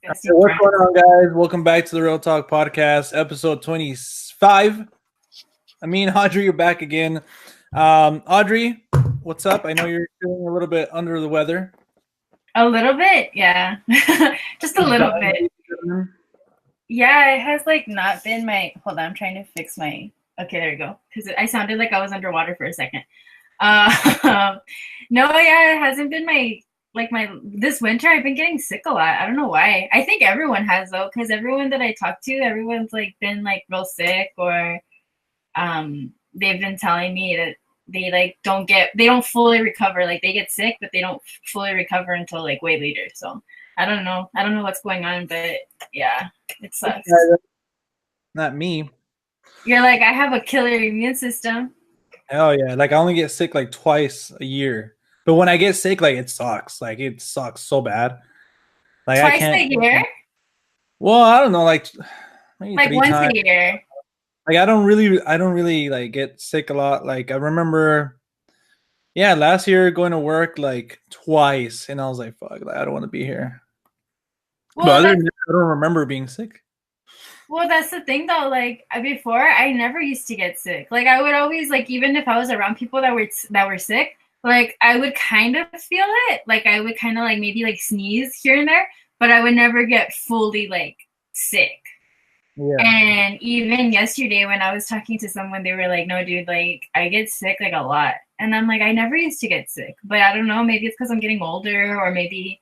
Hey, what's going on, guys? Welcome back to the Real Talk Podcast, episode 25. Me and Audrey are back again. Audrey, what's up? I know you're feeling a little bit under the weather. A little bit, yeah. Just a little bit. Yeah, it has like not been my. Hold on, I'm trying to fix my. Okay, there you go. Because I sounded like I was underwater for a second. No, yeah, it hasn't been my this winter. I've been getting sick a lot. I don't know why. I think everyone has though, because everyone that I talk to, everyone's like been like real sick, or they've been telling me that they don't fully recover. Like they get sick, but they don't fully recover until like way later. So I don't know what's going on, but yeah, it sucks. Not me. You're like, I have a killer immune system. Hell yeah. Like I only get sick like twice a year. But when I get sick, like it sucks. Like it sucks so bad. Like I Twice can't. a year? Well, I don't know, like maybe Like three once times. a year. Like I don't really like get sick a lot. Like I remember, yeah, last year going to work like twice, and I was like, "Fuck, like, I don't want to be here." But Well, other than that, I don't remember being sick. that's the thing though. Like before, I never used to get sick. Like I would always like, even if I was around people that were sick, like I would kind of feel it. Like I would kind of like maybe like sneeze here and there, but I would never get fully like sick. Yeah. And even yesterday when I was talking to someone, they were like, "No, dude, like I get sick like a lot." And I'm like, I never used to get sick, but I don't know. Maybe it's because I'm getting older, or maybe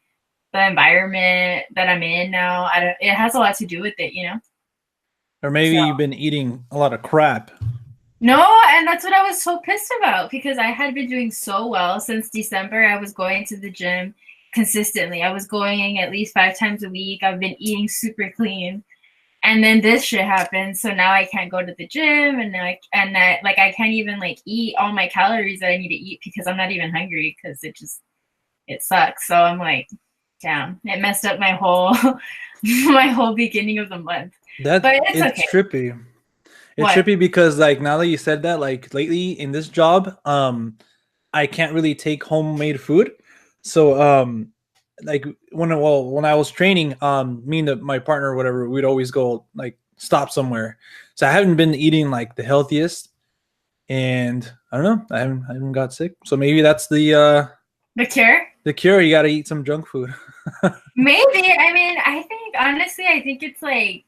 the environment that I'm in now. I don't. It has a lot to do with it, you know. Or maybe So you've been eating a lot of crap. no, and that's what I was so pissed about because I had been doing so well since December. I was going to the gym consistently. I was going at least 5 times a week. I've been eating super clean. And then this shit happened, so now I can't go to the gym, and I can't even like eat all my calories that I need to eat because I'm not even hungry because it sucks. So I'm like, damn, it messed up my whole my whole beginning of the month. That But it's it's okay. trippy. It's What? trippy because like now that you said that, like lately in this job, I can't really take homemade food. So like when I was training, me and my partner or whatever, we'd always go like stop somewhere. So I haven't been eating like the healthiest, and I don't know, I haven't got sick. So maybe that's The cure? the cure. You got to eat some junk food. Maybe. I mean, I think honestly, I think it's like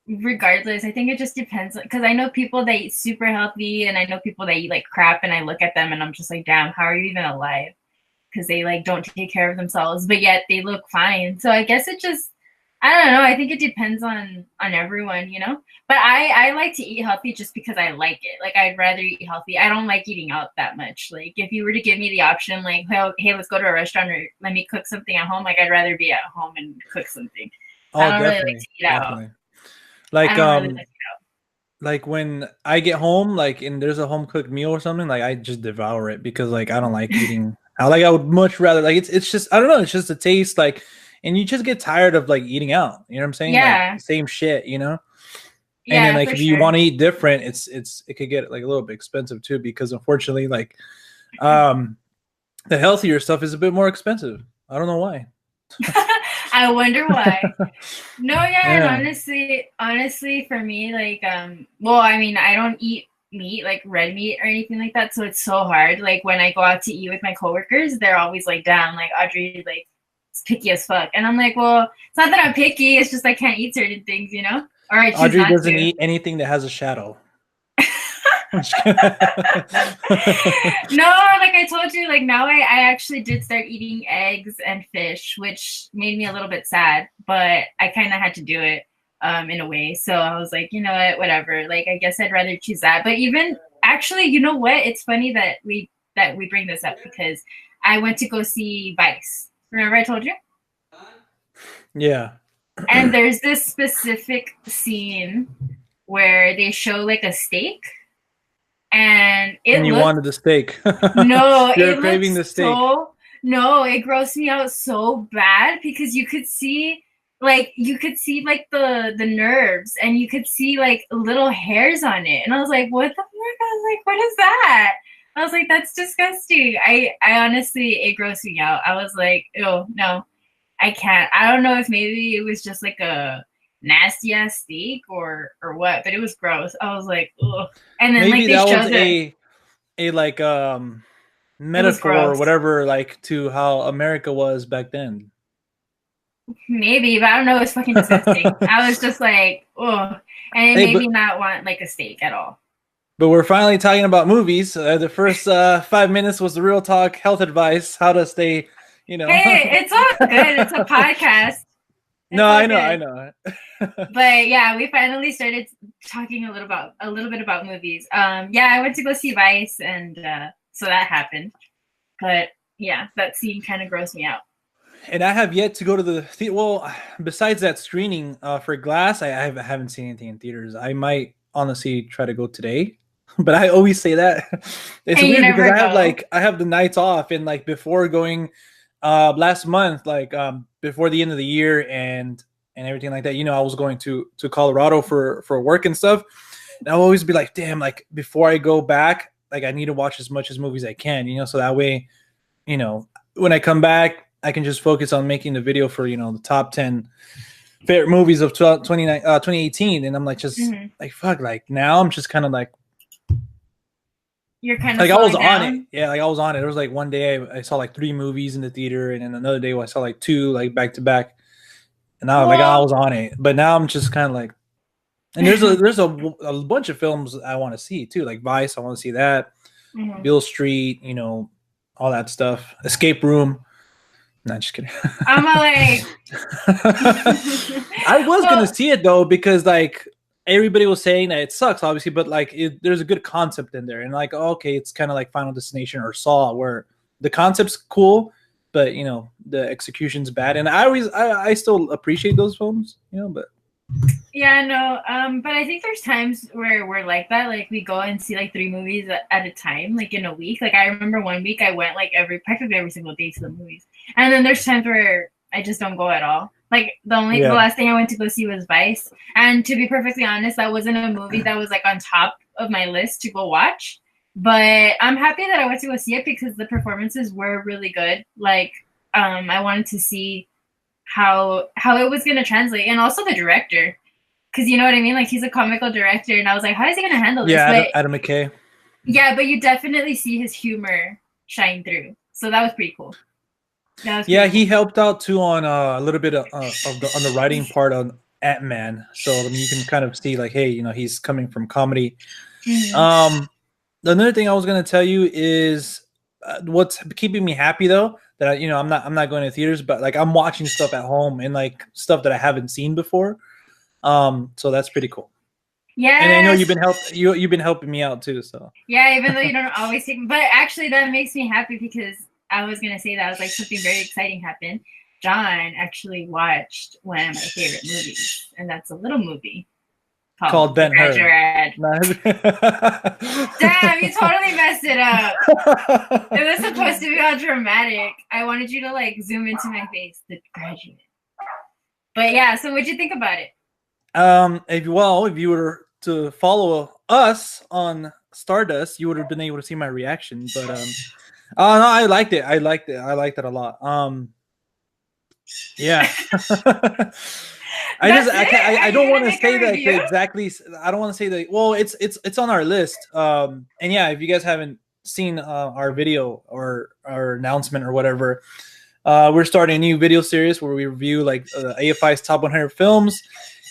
regardless. I think it just depends because I know people that eat super healthy, and I know people that eat like crap, and I look at them and I'm just like, damn, how are you even alive? Because they like don't take care of themselves, but yet they look fine. So I guess it just, I don't know. I think it depends on everyone, you know. But I like to eat healthy just because I like it. Like I'd rather eat healthy. I don't like eating out that much. Like if you were to give me the option, like hey, let's go to a restaurant or let me cook something at home. Like I'd rather be at home and cook something. I Oh, don't really like definitely, to eat out. definitely. I Like don't really like. like when I get home, like and there's a home cooked meal or something, like I just devour it because like I don't like eating. I would much rather like it's just I don't know, it's just a taste like, and you just get tired of like eating out. You know what I'm saying? Like Yeah, same shit, you know. And then yeah, like for if you sure. want to eat different, it could get like a little bit expensive too because unfortunately like um the healthier stuff is a bit more expensive. I don't know why. I wonder why. No, yeah, and Yeah. honestly, for me, like, well, I mean, I don't eat meat, like red meat or anything like that, so it's so hard. Like when I go out to eat with my coworkers, they're always like, "Damn, like Audrey, like, it's picky as fuck," and I'm like, "Well, it's not that I'm picky. It's just I can't eat certain things, you know, or I choose Audrey not doesn't to." eat anything that has a shadow. No, like I told you, like now I actually did start eating eggs and fish, which made me a little bit sad, but I kind of had to do it in a way. So I was like, you know what, whatever. Like I guess I'd rather choose that. But even actually, you know what? It's funny that we bring this up because I went to go see Vice. Remember I told you? Yeah. And there's this specific scene where they show like a steak and And it you looks wanted the steak. no, You're it craving looks the steak. so no, it grossed me out so bad because you could see like the nerves and you could see like little hairs on it. And I was like, what the fuck? I was like, what is that? I was like, that's disgusting. I honestly it grossed me out. I was like, oh no. I can't. I don't know if maybe it was just like a nasty ass steak or what, but it was gross. I was like, ugh. And then like Maybe they that was showed it. a like It was metaphor or gross. whatever, like to how America was back then. Maybe, but I don't know. It was fucking disgusting. I was just like, oh, and it Hey, made me not want like a steak at all. but we're finally talking about movies. The first 5 minutes was the real talk, health advice, how to stay, you know. Hey, it's all good. It's a podcast. No, It's all I know, good. I know. But yeah, we finally started talking a little bit about movies. Yeah, I went to go see Vice, and so that happened. But yeah, that scene kind of grossed me out. And I have yet to go to the theater. Well, besides that screening for Glass, I haven't seen anything in theaters. I might honestly try to go today, but I always say that. It's And you weird because never go. I have the nights off, and like before going last month, like before the end of the year and everything like that, you know, I was going to Colorado for work and stuff. And I'll always be like, damn, like before I go back, like I need to watch as much as movies I can, you know, so that way, you know, when I come back, I can just focus on making the video for, you know, the top 10 favorite movies of 2018. And I'm like, just like, fuck, like now I'm just kind of You're kind of like I was slowing on it. down. Yeah, like I was on it. There was like one day I saw like 3 movies in the theater, and then another day I saw like 2 like back to back. And I like I Well, was on it, but now I'm just kind of like, and there's a bunch of films I want to see too, like Vice. I want to see that, Beale Street, you know, all that stuff. Escape Room. Not just kidding. I'm like, I was gonna well, see it though because like everybody was saying that it sucks, obviously, but like there's a good concept in there, and like okay, it's kind of like Final Destination or Saw, where the concept's cool, but you know the execution's bad. And I still appreciate those films, you know, but yeah, no, but I think there's times where we're like that. Like we go and see like 3 movies at a time, like in a week. Like I remember one week I went like practically every single day to the movies, and then there's times where I just don't go at all. Like the yeah, last thing I went to go see was Vice, and to be perfectly honest, that wasn't a movie that was like on top of my list to go watch. But I'm happy that I went to go see it because the performances were really good. Like, I wanted to see how it was gonna translate, and also the director, because you know what I mean. Like he's a comical director, and I was like, how is he gonna handle this? yeah, But Adam McKay. yeah, but you definitely see his humor shine through, so that was pretty cool. Yeah, he helped out too on a little bit of the on the writing part on Ant-Man. So I mean, you can kind of see like, hey, you know, he's coming from comedy. Another thing I was gonna tell you is what's keeping me happy though, that you know I'm not going to theaters, but like I'm watching stuff at home and like stuff that I haven't seen before. So that's pretty cool. And I know Yes. you've been helping me out too. So Yeah, even though you don't always take, but actually that makes me happy because I was gonna say that I was like something very exciting happened. John actually watched one of my favorite movies, and that's a little movie called called The Ben Hur. Graduate. Damn, you totally messed it up. It was supposed to be all dramatic. I wanted you to like zoom into my face, The Graduate. But yeah, so what'd you think about it? If you were to follow us on Stardust, you would have been able to see my reaction. But oh no, I liked it. I liked it a lot. Yeah. I don't want to say that exactly. I don't want to say that. Well, it's on our list. And yeah, if you guys haven't seen our video or our announcement or whatever, we're starting a new video series where we review like AFI's top 100 films.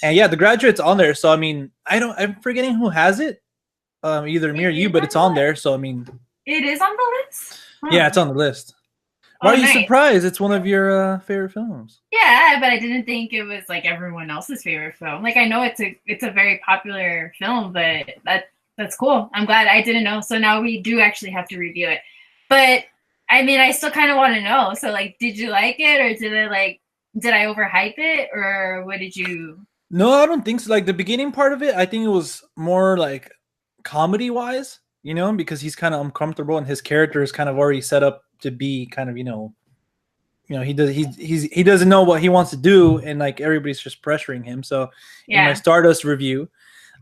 And yeah, The Graduate's on there. So I mean, I'm forgetting who has it. Either me or you, but it's on there. So I mean, it is on the list. Yeah, it's on the list. Why are you surprised? It's one of your favorite films. Yeah, but I didn't think it was like everyone else's favorite film. Like I know it's a very popular film, but that's cool. I'm glad I didn't know. So now we do actually have to review it. But I mean, I still kind of want to know. So like, did you like it, or did I overhype it, or what did you? No, I don't think so. Like the beginning part of it, I think it was more like comedy wise, you know, because he's kind of uncomfortable and his character is kind of already set up to be kind of, you know, he doesn't know what he wants to do, and like everybody's just pressuring him. So in my Stardust review,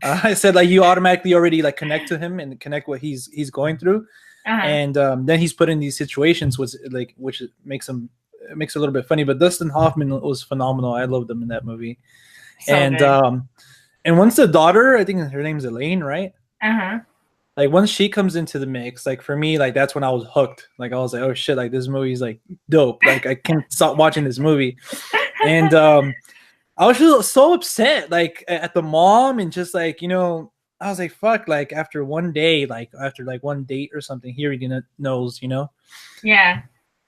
I said like you automatically already like connect to him and connect what he's going through, and then he's put in these situations which makes him makes it a little bit funny. But Dustin Hoffman was phenomenal. I loved him in that movie. So And good. and once the daughter, I think her name's Elaine, right? Uh-huh. Like once she comes into the mix, like for me, like that's when I was hooked. Like I was like, oh shit, like this movie's like dope. Like I can't stop watching this movie. And I was just so upset, like at the mom, and just like, you know, I was like, fuck, like after one day, like after like one date or something, here he knows, you know. Yeah.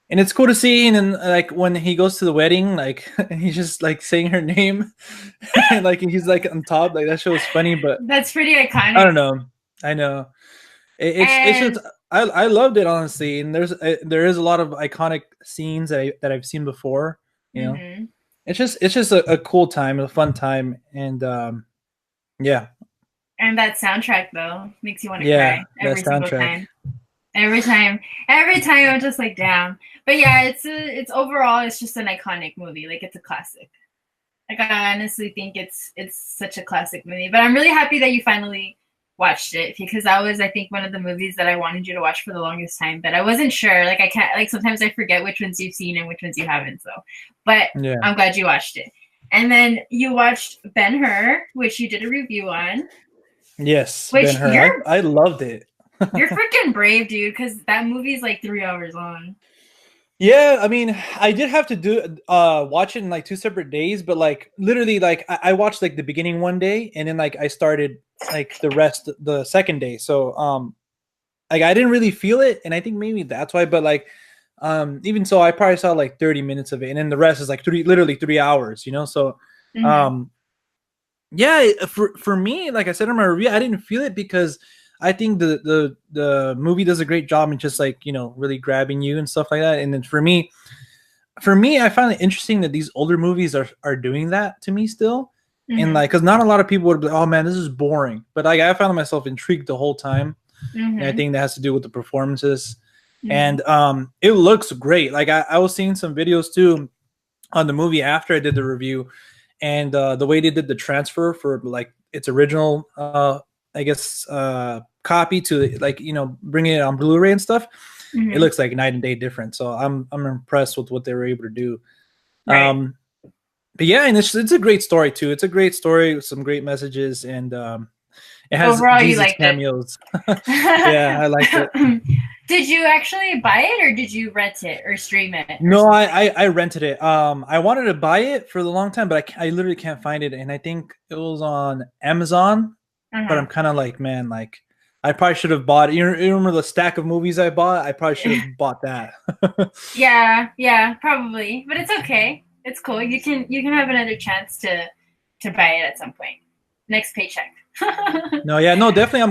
And it's cool to see. And then like when he goes to the wedding, like he's just like saying her name, and like he's like on top, like that show was funny. But That's pretty I iconic. don't know, I know it's just And I loved it honestly. And there is a lot of iconic scenes that I've seen before, you know. mhm. It's just a cool time, a fun time, and yeah, And that soundtrack though makes you want to yeah, cry that every single soundtrack. time. Every time, every time I'm just like, damn. But yeah, it's overall, it's just an iconic movie. Like it's a classic. Like I honestly think it's such a classic movie. But I'm really happy that you finally watched it because that was, I think, one of the movies that I wanted you to watch for the longest time. But I wasn't sure. Like I can't. Like sometimes I forget which ones you've seen and which ones you haven't. So, but Yeah. I'm glad you watched it. And then you watched Ben-Hur, which you did a review on. Yes, Which Ben-Hur. I loved it. you're freaking brave, dude, because that movie's like 3 hours long. Yeah, I mean, I did have to do watch it in like 2 separate days, but like literally, like I watched like the beginning one day, and then like I started like the rest the second day. So like I didn't really feel it, and I think maybe that's why. But like even so, I probably saw like 30 minutes of it, and then the rest is like literally 3 hours, you know. So Mm-hmm. um yeah, for me, like I said in my review, I didn't feel it because I think the movie does a great job in just like, you know, really grabbing you and stuff like that. And then for me, I find it interesting that these older movies are doing that to me still. And Mm-hmm. like, because not a lot of people would be, oh man, this is boring. But like, I found myself intrigued the whole time, and I Mm-hmm. think that has to do with the performances. Mm-hmm. And it looks great. Like I was seeing some videos too on the movie after I did the review, and the way they did the transfer for like its original I guess copy to like, you know, bringing it on Blu-ray and stuff, it Mm-hmm. looks like night and day different. So I'm impressed with what they were able to do. Right. But yeah, and it's a great story too. It's a great story with some great messages, and it has Overall, you Jesus liked it. cameos. Yeah, I liked it. Did you actually buy it or did you rent it or stream it or No, something? I rented it. I wanted to buy it for the long time, but I literally can't find it, and I think it was on Amazon. But Uh-huh. I'm kind of like, man, like I probably should have bought. You remember the stack of movies I bought? I probably should have bought that. Yeah, probably. But it's okay. It's cool. You can have another chance to buy it at some point. Next paycheck. No, yeah, no, definitely.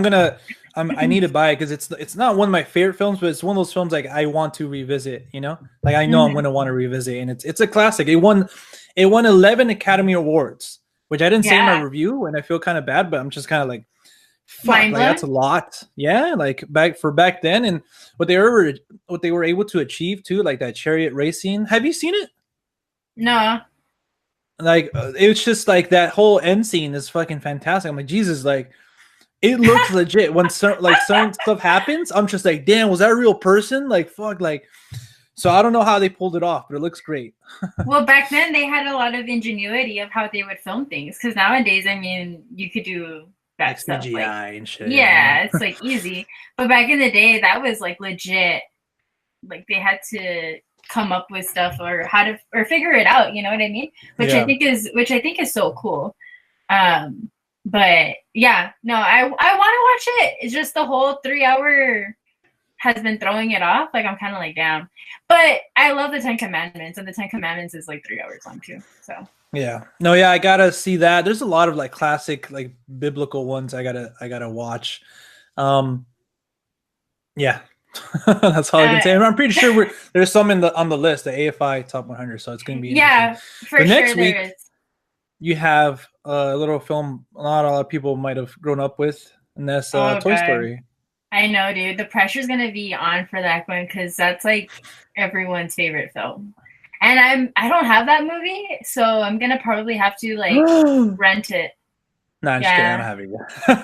I need to buy it because it's not one of my favorite films, but it's one of those films like I want to revisit. You know, like I know I'm Mm-hmm. going to want to revisit, and it's a classic. It won 11 Academy Awards, which I didn't say in my Yeah. review, and I feel kind of bad, but I'm just kind of like, fuck, Mind like that's blown? a lot. Yeah, like back then, and what they were able to achieve too, like that chariot race scene. Have you seen it? No. Like it's just like that whole end scene is fucking fantastic. I'm like, Jesus, like it looks legit when certain stuff happens. I'm just like, damn, was that a real person? Like fuck, like so I don't know how they pulled it off, but it looks great. Well, back then they had a lot of ingenuity of how they would film things. Because nowadays, I mean, you could do Like that stuff. Like, CGI and shit. yeah, it's like easy. But back in the day, that was like legit. Like they had to come up with stuff or how to or figure it out. You know what I mean? Yeah. Which I think is so cool. But yeah, no, I want to watch it. It's just the whole 3 hour has been throwing it off. Like I'm kind of like, damn. But I love the Ten Commandments, and the Ten Commandments is like 3 hours long too. So Yeah. No, yeah, I gotta see that. There's a lot of like classic, like biblical ones I gotta watch. Um yeah. That's all I can uh, say. I'm pretty sure there's some on the list, the AFI top 100, so it's gonna be interesting. yeah, for But sure next there week is. you have a little film not a lot of people might have grown up with, and that's Oh Toy god, Story. I know, dude. The pressure's gonna be on for that one because that's like everyone's favorite film. And I don't have that movie, so I'm gonna probably have to like rent it. Nah, I'm just kidding. I don't Yeah. have it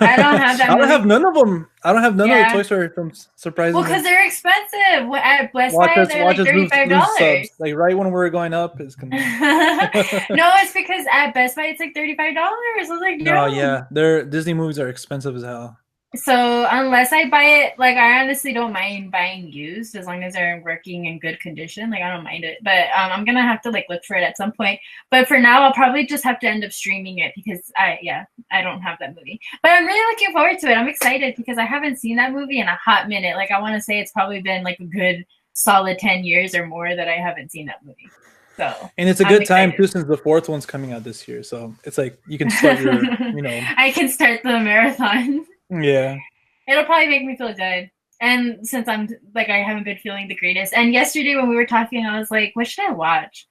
I don't have yet. that I don't have movie. none of them. I don't have none of the Toy Yeah. Story films, Well, surprisingly. because they're expensive. At Best Watch Buy, us, they're like $35. lose subs. Like right when we're going up, it's gonna. No, it's because at Best Buy it's like $35. I was like, No, yo. yeah, their Disney movies are expensive as hell. So unless I buy it, like I honestly don't mind buying used as long as they're in working in good condition. Like I don't mind it, but I'm gonna have to like look for it at some point. But for now, I'll probably just have to end up streaming it because I don't have that movie. But I'm really looking forward to it. I'm excited because I haven't seen that movie in a hot minute. Like I want to say it's probably been like a good solid 10 years or more that I haven't seen that movie. So And it's a I'm good time excited. too, since the fourth one's coming out this year. So it's like you can start your, I can start the marathon. yeah. It'll probably make me feel good. And since I'm like, I haven't been feeling the greatest. And yesterday when we were talking, I was like, what should I watch?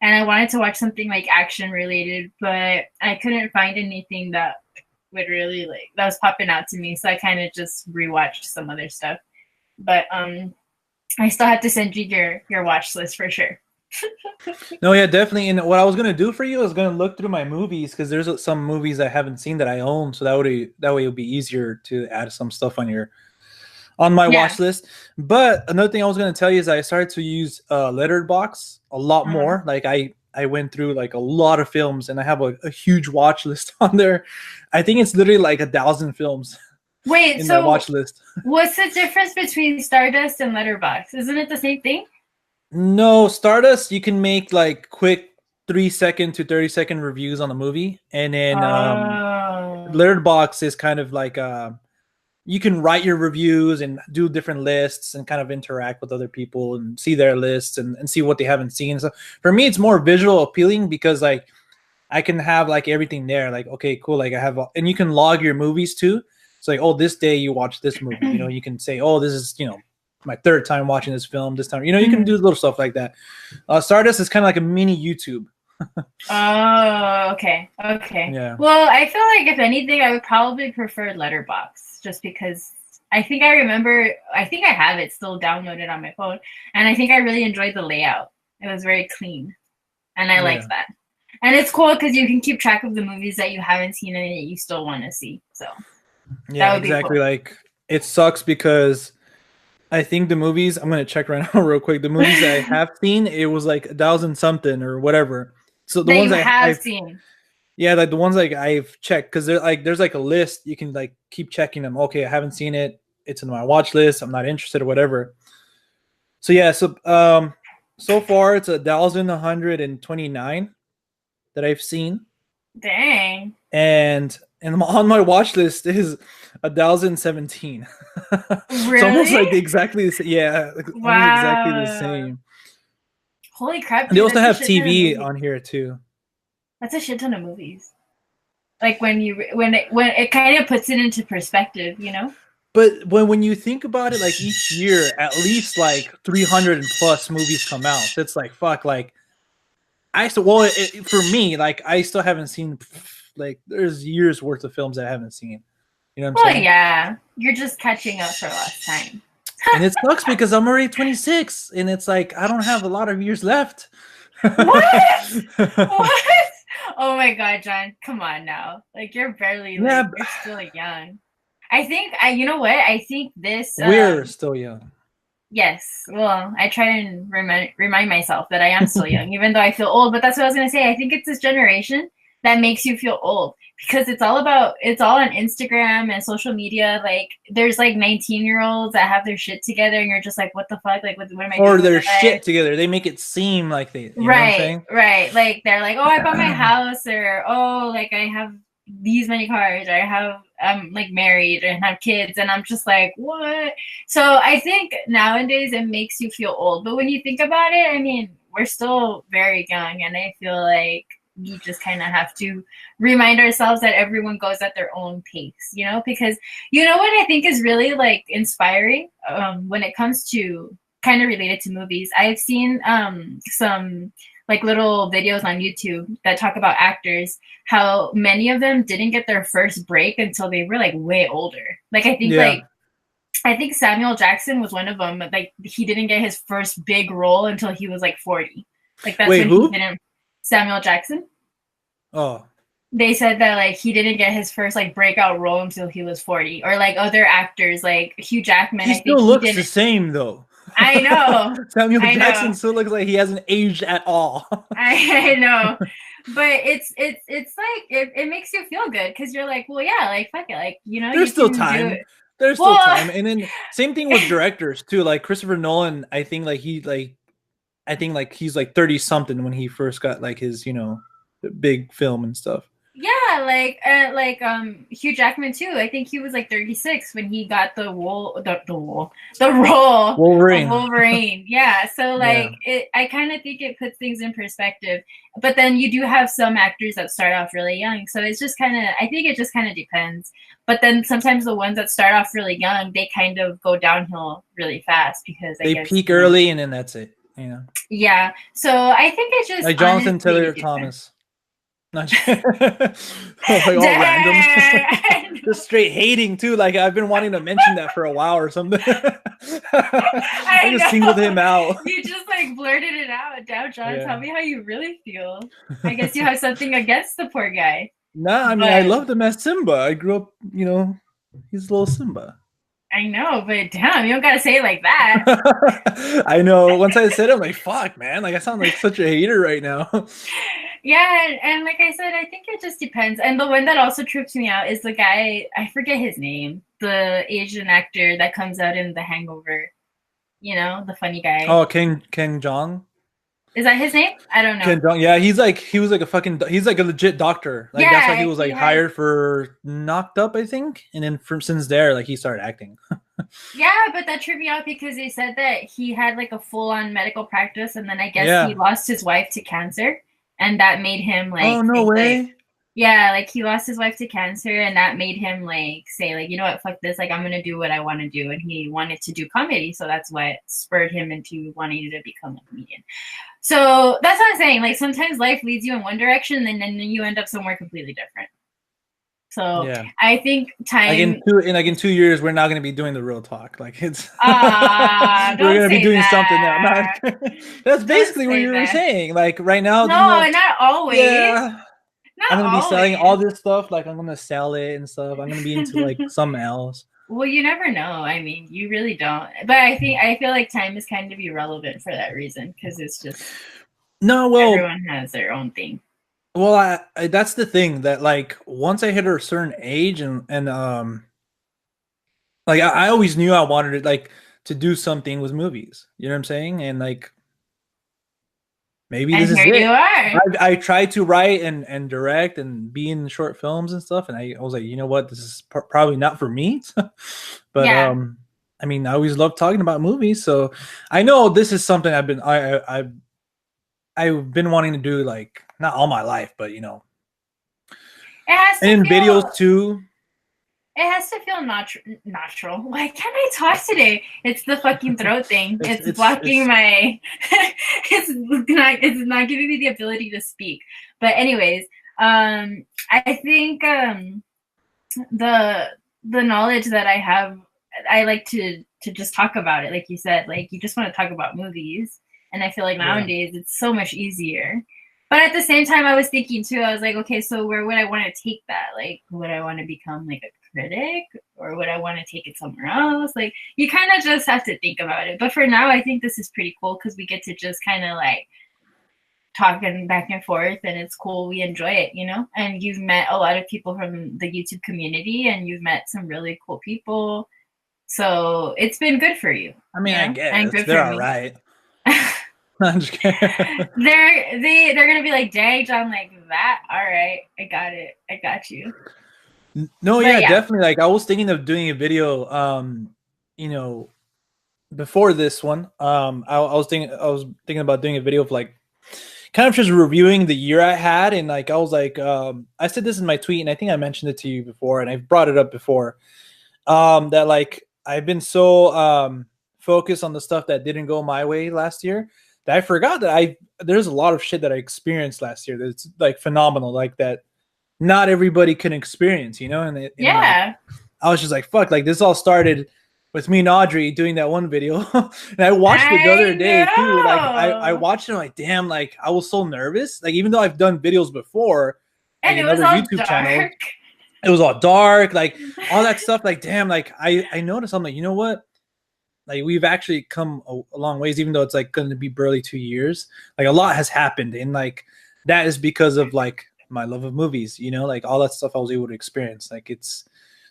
And I wanted to watch something like action related, but I couldn't find anything that would really like, that was popping out to me. So I kind of just rewatched some other stuff. But I still have to send you your watch list for sure. No, yeah, definitely. And what I was gonna do for you is gonna look through my movies because there's some movies I haven't seen that I own, so that way it'll be easier to add some stuff on my Yeah. watch list. But another thing I was gonna tell you is I started to use Letterbox a lot Uh-huh. more. Like I went through like a lot of films, and I have a huge watch list on there. I think it's literally like 1,000 films Wait, in my so watch list. what's the difference between Stardust and Letterbox? Isn't it the same thing? No, Stardust, you can make like quick 3 second to 30-second reviews on the movie, and then Oh. Letterbox is kind of like you can write your reviews and do different lists and kind of interact with other people and see their lists and see what they haven't seen. So for me, it's more visual appealing because like I can have like everything there. Like, okay, cool. Like I have, and you can log your movies too. It's like, oh, this day you watch this movie. You can say, oh, this is, my third time watching this film this time. You can do little stuff like that. Stardust is kind of like a mini YouTube. Oh, okay. Okay. Yeah. Well, I feel like if anything, I would probably prefer Letterbox just because I think I remember, I think I have it still downloaded on my phone, and I think I really enjoyed the layout. It was very clean, and I Yeah. liked that. And it's cool because you can keep track of the movies that you haven't seen and that you still want to see. So that Yeah, would be exactly. cool. Like it sucks because I think the movies, I'm gonna check right now real quick. The movies that I have seen, it was like 1,000 something or whatever. So the That ones you have I've seen. yeah, like the ones like I've checked because they're like there's like a list you can like keep checking them. Okay, I haven't seen it. It's in my watch list. I'm not interested or whatever. So yeah, so far it's 1,129 that I've seen, Dang. and on my watch list is 1,017. It's almost Really? like exactly the same. Yeah, like almost exactly the Wow. same. Holy crap, And they dude. also That's a have shit ton of TV movies. on here too. That's a shit ton of movies. Like when it kind of puts it into perspective, you know? But when you think about it, like each year, at least like 300 plus movies come out. That's like fuck. Like I still, well, for me, like I still haven't seen. Like there's years worth of films that I haven't seen. You know what I'm Well, saying? yeah. You're just catching up for last time. And it sucks because I'm already 26, and it's like I don't have a lot of years left. What? What? Oh my god, John. Come on now. Like you're barely Yeah, like you're still young. I think I you know what? I think this we're still young. yes. Well, I try and remind myself that I am still young, even though I feel old. But that's what I was gonna say. I think it's this generation that makes you feel old because it's all on Instagram and social media. Like there's like 19-year-olds that have their shit together, and you're just like, what the fuck? Like what am I Or doing with their my life? shit together. They make it seem like you know what I'm Right, saying? right. Like they're like, oh, I bought my house, or oh, like I have these many cars, or I'm like married and have kids, and I'm just like, what? So I think nowadays it makes you feel old, but when you think about it, I mean, we're still very young, and I feel like we just kind of have to remind ourselves that everyone goes at their own pace, you know? Because you know what I think is really like inspiring when it comes to kind of related to movies. I've seen some like little videos on YouTube that talk about actors, how many of them didn't get their first break until they were like way older. Yeah. I think Samuel Jackson was one of them. Like he didn't get his first big role until he was like 40. Like that's Wait, when he who? didn't. Samuel Jackson. Oh. they said that like he didn't get his first like breakout role until he was 40, or like other actors like Hugh Jackman, He I think still he looks the didn't. same though. I know, Samuel I Jackson know, still looks like he hasn't aged at all. I know, but it's like it makes you feel good because you're like, well, yeah, like fuck it, like There's you still can do time. it. There's still Well, time. And then same thing with directors too. Like Christopher Nolan, I think like he like I think like he's like 30 something when he first got like his, big film and stuff. yeah, like Hugh Jackman too. I think he was like 36 when he got the role of Wolverine. Wolverine. Yeah, so Yeah. like I kind of think it puts things in perspective. But then you do have some actors that start off really young, so it's just kind of, I think it just kind of depends. But then sometimes the ones that start off really young, they kind of go downhill really fast because I They guess peak early and then that's it. Yeah. So I think it just Like Jonathan honestly Taylor depends. Thomas. Not like all random. Dang. Just straight hating too. Like I've been wanting to mention that for a while or something. I I just singled know. him out. You just like blurted it out. Now, John, tell Yeah. me how you really feel. I guess you have something against the poor guy. Nah, I mean I But loved him as Simba. I grew up, he's little Simba. I know, but damn, you don't gotta say it like that. I know. Once I said it, I'm like, fuck, man. Like I sound like such a hater right now. Yeah, and like I said, I think it just depends. And the one that also trips me out is the guy, I forget his name, the Asian actor that comes out in The Hangover. The funny guy. Oh, King Jong. Is that his name? I don't know. Ken Jong, yeah, he was like he's like a legit doctor. Like that's why he Yeah, was he like has. hired for Knocked Up, I think. And then from since there, like he started acting. Yeah, but that tripped me out because they said that he had like a full on medical practice, and then I guess he Yeah. lost his wife to cancer, and that made him Oh like no think like, way. yeah, like he lost his wife to cancer, and that made him like say like, you know what, fuck this, like I'm gonna do what I want to do, and he wanted to do comedy, so that's what spurred him into wanting to become a comedian. So that's what I'm saying. Like sometimes life leads you in one direction, and then you end up somewhere completely different. So Yeah. I think Like time. in 2 years, we're not gonna be doing the real talk. Like it's we're Don't gonna be say doing something now. that. That's Don't basically what say you were that. saying. Like right now, No, not always. yeah. I'm Not gonna be selling all always. this stuff. Like I'm gonna sell it and stuff. I'm gonna be into like something else. Well, you never know. I mean, you really don't. But I feel like time is kind of irrelevant for that reason because it's just No, well, everyone has their own thing. I that's the thing that like once I hit a certain age and like I always knew I wanted to do something with movies. You know what I'm saying? And like maybe this And is here you it. are. I tried to write and direct and be in short films and stuff, and I was like, you know what, this is probably not for me. But Yeah. I mean, I always love talking about movies, so I know this is something I've been wanting to do like not all my life, but It has and to in videos feel too. natural. Why can't I talk today? It's the fucking throat thing. It's blocking It's my it's not giving me the ability to speak. But anyways, I think the knowledge that I have, I like to just talk about it. Like you said, like you just want to talk about movies. And I feel like yeah. nowadays it's so much easier. But at the same time, I was thinking too, I was like, okay, so where would I want to take that? Like, would I want to become like a critic, or would I want to take it somewhere else? Like, you kind of just have to think about it. But for now, I think this is pretty cool because we get to just kind of like talking back and forth, and it's cool. We enjoy it. And you've met a lot of people from the YouTube community, and you've met some really cool people. So it's been good for you, I mean, I and guess good they're for all me. right. I'm just kidding. They're gonna be like, dang, John, like that. All right, I got it. I got you. No, But yeah, yeah, definitely. Like I was thinking of doing a video, you know, before this one. I was thinking about doing a video of like kind of just reviewing the year I had, and like I was like, I said this in my tweet, and I think I mentioned it to you before, and I've brought it up before. That like I've been so focused on the stuff that didn't go my way last year that I forgot that there's a lot of shit that I experienced last year that's like phenomenal, like that not everybody can experience, and like yeah. I was just like, fuck, like this all started with me and Audrey doing that one video. And I watched it the I other day too. Like I know. watched it, I'm like, damn, like I was so nervous. Like even though I've done videos before, And it was another all YouTube channel. dark. It was all dark, like all that stuff. Like, damn, like I noticed. I'm like, you know what? Like we've actually come a long ways, even though it's like going to be barely 2 years. Like a lot has happened, and like that is because of like my love of movies. You know, like all that stuff I was able to experience. Like it's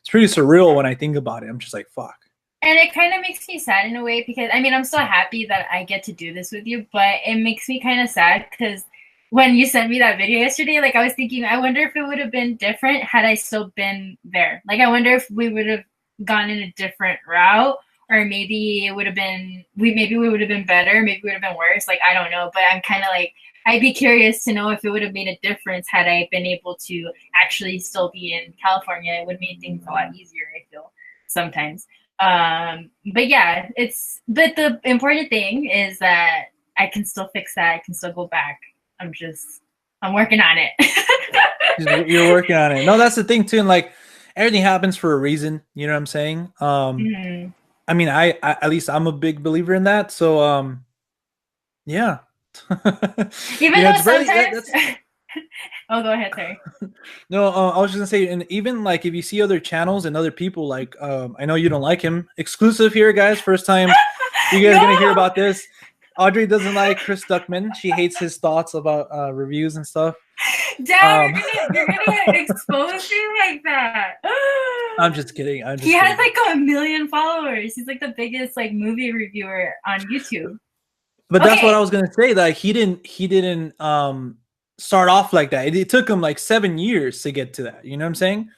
pretty surreal when I think about it. I'm just like, fuck. And it kind of makes me sad in a way because I mean I'm so happy that I get to do this with you, but it makes me kind of sad because when you sent me that video yesterday, like I was thinking, I wonder if it would have been different had I still been there. Like I wonder if we would have gone in a different route, or maybe it would have been maybe we would have been better, maybe we would have been worse. Like I don't know, but I'm kind of like I'd be curious to know if it would have made a difference had I been able to actually still be in California. It would have made things a lot easier, I feel, sometimes. But yeah, but the important thing is that I can still fix that. I can still go back. I'm working on it. You're working on it. No, that's the thing too. And like everything happens for a reason. You know what I'm saying? Mm-hmm. I mean, I at least I'm a big believer in that. So yeah. Even though sometimes. Oh, go ahead, sorry. No, I was just gonna say, and even like if you see other channels and other people, like I know you don't like him. Exclusive here, guys. First time you guys gonna hear about this. Audrey doesn't like Chris Duckman. She hates his thoughts about reviews and stuff. Damn, you're gonna expose me like that. I'm just kidding. He has like 1 million followers. He's like the biggest like movie reviewer on YouTube. But that's what I was gonna say. Like he didn't start off like that. It took him like 7 years to get to that. You know what I'm saying?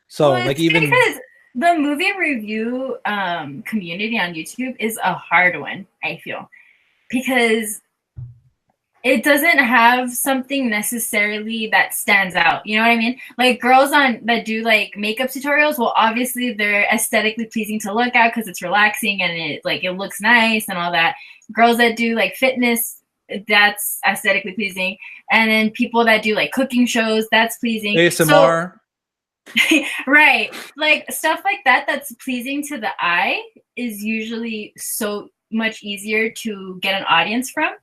So well, like even because the movie review community on YouTube is a hard one, I feel, because it doesn't have something necessarily that stands out. You know what I mean? Like girls that do like makeup tutorials, well, obviously they're aesthetically pleasing to look at because it's relaxing and it looks nice and all that. Girls that do like fitness, that's aesthetically pleasing. And then people that do like cooking shows, that's pleasing. ASMR. So, right, like stuff like that that's pleasing to the eye is usually so much easier to get an audience from.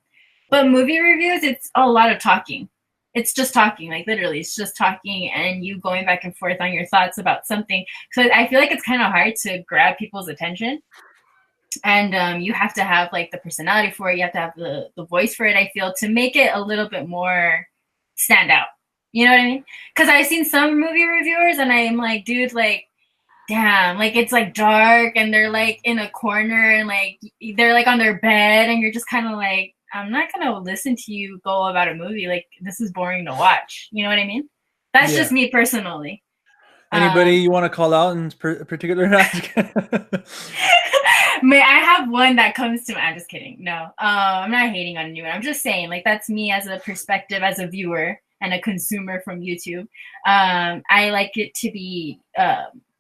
But movie reviews, it's a lot of talking. It's just talking, like literally it's just talking and you going back and forth on your thoughts about something. So I feel like it's kind of hard to grab people's attention, and you have to have like the personality for it, you have to have the voice for it, I feel, to make it a little bit more stand out. You know what I mean? Because I've seen some movie reviewers and I'm like, dude, like, damn, like it's like dark and they're like in a corner and like they're like on their bed and you're just kind of like, I'm not gonna listen to you go about a movie. Like this is boring to watch. You know what I mean? That's just me personally. Anybody you want to call out in particular? May I have one that comes to me? I'm just kidding. No, I'm not hating on anyone. I'm just saying, like that's me as a perspective, as a viewer and a consumer from YouTube. I like it to be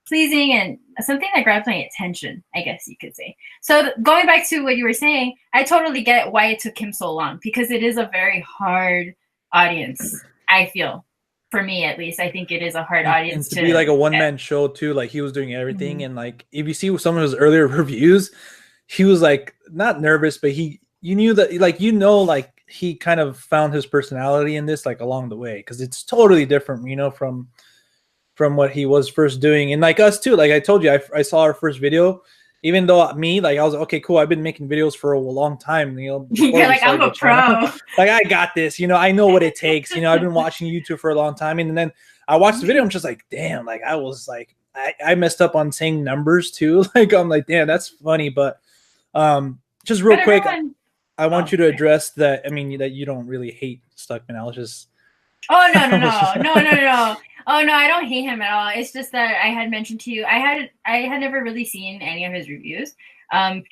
pleasing and something that grabs my attention, I guess you could say. So going back to what you were saying, I totally get why it took him so long, because it is a very hard audience, I feel. For me, at least, I think it is a hard audience to be like a one-man show too. Like he was doing everything, and like if you see some of his earlier reviews, he was like not nervous, but you knew that like he kind of found his personality in this like along the way, because it's totally different, you know, from what he was first doing. And like us too, like I told you, I saw our first video, even though me, like I was like, okay, cool, I've been making videos for a long time, you know. You're like, I'm a pro. Like I got this, you know, I know what it takes, you know. I've been watching YouTube for a long time, and then I watched the video, I'm just like, damn, like I was like, I messed up on saying numbers too. Like I'm like, damn, that's funny. But just real quick, I want you to address that. I mean, that you don't really hate Stuckman. I was just no. Oh no, I don't hate him at all. It's just that I had mentioned to you, I had never really seen any of his reviews.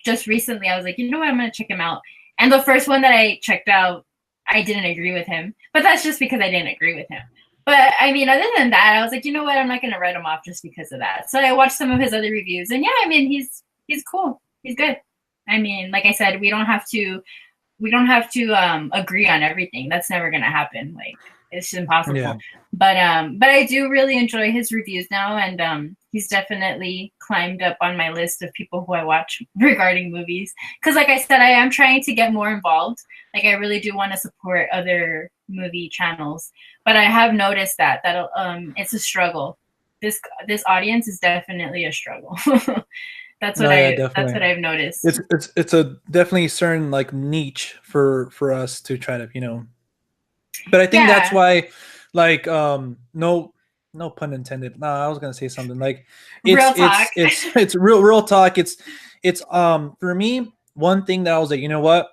Just recently I was like, you know what, I'm gonna check him out. And the first one that I checked out, I didn't agree with him. But that's just because I didn't agree with him. But I mean, other than that, I was like, you know what, I'm not gonna write him off just because of that. So I watched some of his other reviews, and yeah, I mean, he's cool. He's good. I mean, like I said, we don't have to agree on everything. That's never gonna happen. Like, It's impossible. Yeah. But I do really enjoy his reviews now, and he's definitely climbed up on my list of people who I watch regarding movies. Because, like I said, I am trying to get more involved. Like, I really do want to support other movie channels, but I have noticed that it's a struggle. This audience is definitely a struggle. No, yeah, That's what definitely. I've noticed. It's a definitely certain like niche for us to try to, you know. But I think that's Yeah, why, like, no pun intended. No, I was gonna say something like, real talk. it's real talk. It's for me, one thing that I was like, you know what,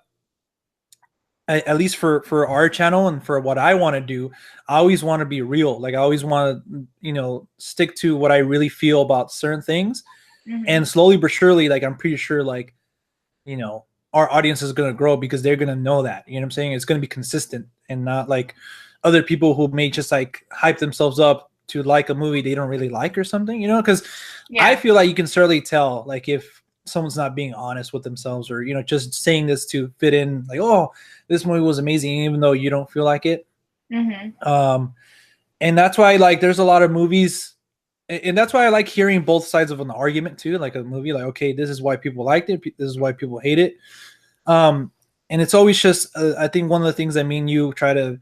at least for our channel and for what I want to do, I always want to be real. Like I always want to, you know, stick to what I really feel about certain things. Mm-hmm. And slowly but surely, like I'm pretty sure, like, you know, our audience is going to grow because they're going to know that, you know what I'm saying? It's going to be consistent and not like other people who may just like hype themselves up to like a movie they don't really like or something, you know? Because I Yeah. feel like you can certainly tell, like, if someone's not being honest with themselves or, you know, just saying this to fit in, like, oh, this movie was amazing, even though you don't feel like it. Mm-hmm. Um, and that's why, like, there's a lot of movies, and that's why I like hearing both sides of an argument too. Like a movie, like, okay, this is why people liked it, this is why people hate it. Um, and it's always just, I think one of the things that me and you try to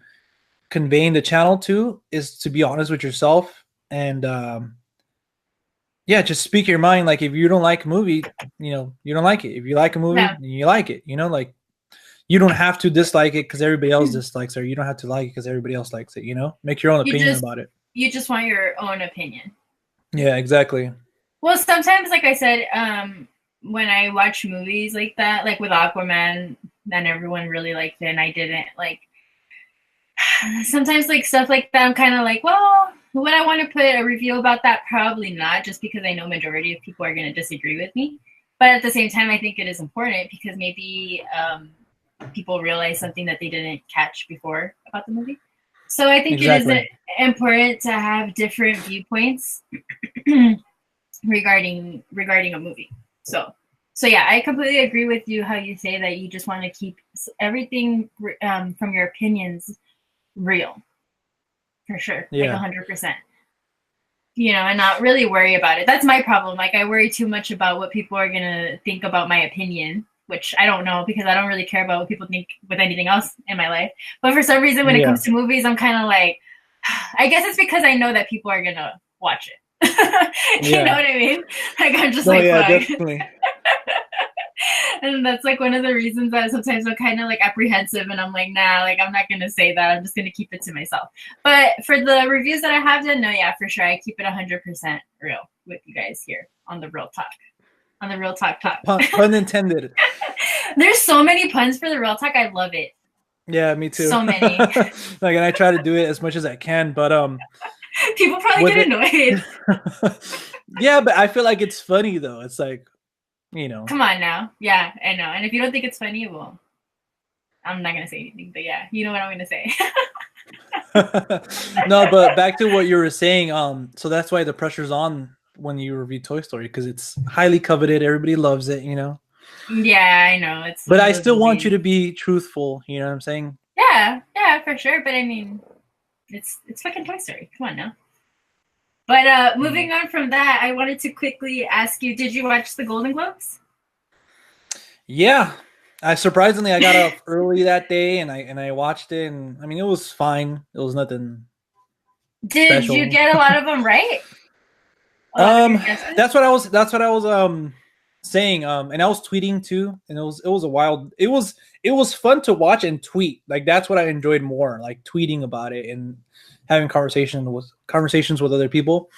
convey in the channel too is to be honest with yourself and yeah, just speak your mind. Like if you don't like a movie, you know, you don't like it. If you like a movie, No. you like it. You know, like you don't have to dislike it because everybody else dislikes it. Or you don't have to like it because everybody else likes it. You know, make your own You opinion just about it. you just want your own opinion. Yeah, exactly. Well, sometimes, like I said, when I watch movies like that, like with Aquaman, then everyone really liked it, and I didn't. Like sometimes, like stuff like that, I'm kind of like, well, would I want to put a review about that? Probably not, just because I know majority of people are going to disagree with me. But at the same time, I think it is important because maybe people realize something that they didn't catch before about the movie. So I think it is Exactly. important to have different viewpoints regarding a movie. So yeah, I completely agree with you how you say that you just want to keep everything from your opinions real, for sure, like Yeah. 100%. You know, and not really worry about it. That's my problem. Like I worry too much about what people are gonna think about my opinion, which I don't know because I don't really care about what people think with anything else in my life. But for some reason, when it Yeah. comes to movies, I'm kind of like, I guess it's because I know that people are gonna watch it. You know Yeah. what I mean? Like I'm just No, like, yeah, fuck. definitely. And that's like one of the reasons that sometimes I'm kind of like apprehensive and I'm like, nah, like I'm not gonna say that. I'm just gonna keep it to myself. But for the reviews that I have done, no, yeah, for sure, I keep it 100% real with you guys here on the Real Talk, on the Real Talk Talk. Pun intended. There's so many puns for the Real Talk. I love it. Yeah, me too. So many. Like, and I try to do it as much as I can, but People probably with get it, annoyed. yeah, but I feel like it's funny though. It's like, you know, Come on now. Yeah, I know. And if you don't think it's funny, well, I'm not gonna say anything. But yeah, you know what I'm gonna say. no, but back to what you were saying. So that's why the pressure's on when you review Toy Story because it's highly coveted. Everybody loves it, you know. Yeah, I know. It's But one of I those still want you movies. to be truthful. You know what I'm saying? Yeah, yeah, for sure. But I mean, it's fucking Toy Story. Come on now. But moving on from that, I wanted to quickly ask you: did you watch the Golden Globes? Yeah, I surprisingly I got up early that day and I watched it and I mean it was fine. It was nothing Did you special. get a lot of them right? A lot of your guesses? That's what I was saying. And I was tweeting too, and it was a wild it was fun to watch and tweet. Like that's what I enjoyed more, like tweeting about it and having conversations with other people.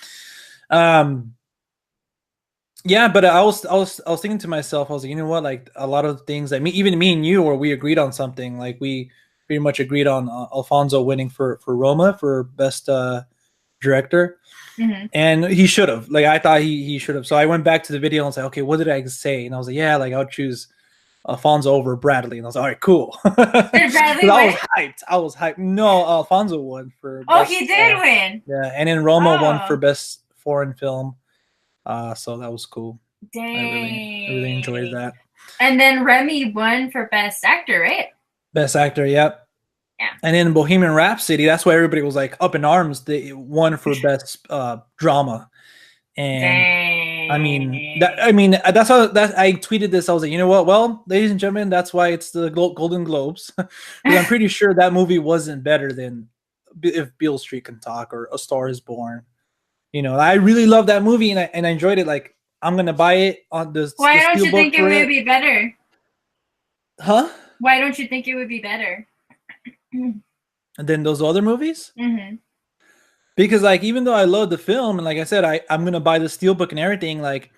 Um yeah, but I was thinking to myself, I was like, you know what, like a lot of things that even me and you, where we agreed on something, like we pretty much agreed on Alfonso winning for Roma for best director. Mm-hmm. And he should have. Like I thought he should have. So I went back to the video and was like, okay, what did I say? And I was like, yeah, like I'll choose Alfonso over Bradley. And I was like, all right, cool. Did Because Bradley I win? was hyped. I was hyped. No, Alfonso won for Oh, best. he did win. Yeah, and then Roma won for Oh, best foreign film. So that was cool. I really enjoyed dang. that. And then Remy won for Best Actor, right? Best actor, yep. Yeah. And then Bohemian Rhapsody, that's why everybody was like up in arms. They won for best drama. And Dang. that's how that I tweeted this. I was like, you know what? Well, ladies and gentlemen, that's why it's the Golden Globes, because I'm pretty sure that movie wasn't better than If Beale Street Can Talk or A Star Is Born. You know, I really love that movie and I enjoyed it. Like, I'm gonna buy it on the Why don't you steelbook think it for would be better? Huh? Why don't you think it would be better? And then those other movies? Mm-hmm. Because like even though I love the film and like I said, I'm gonna buy the steelbook and everything, like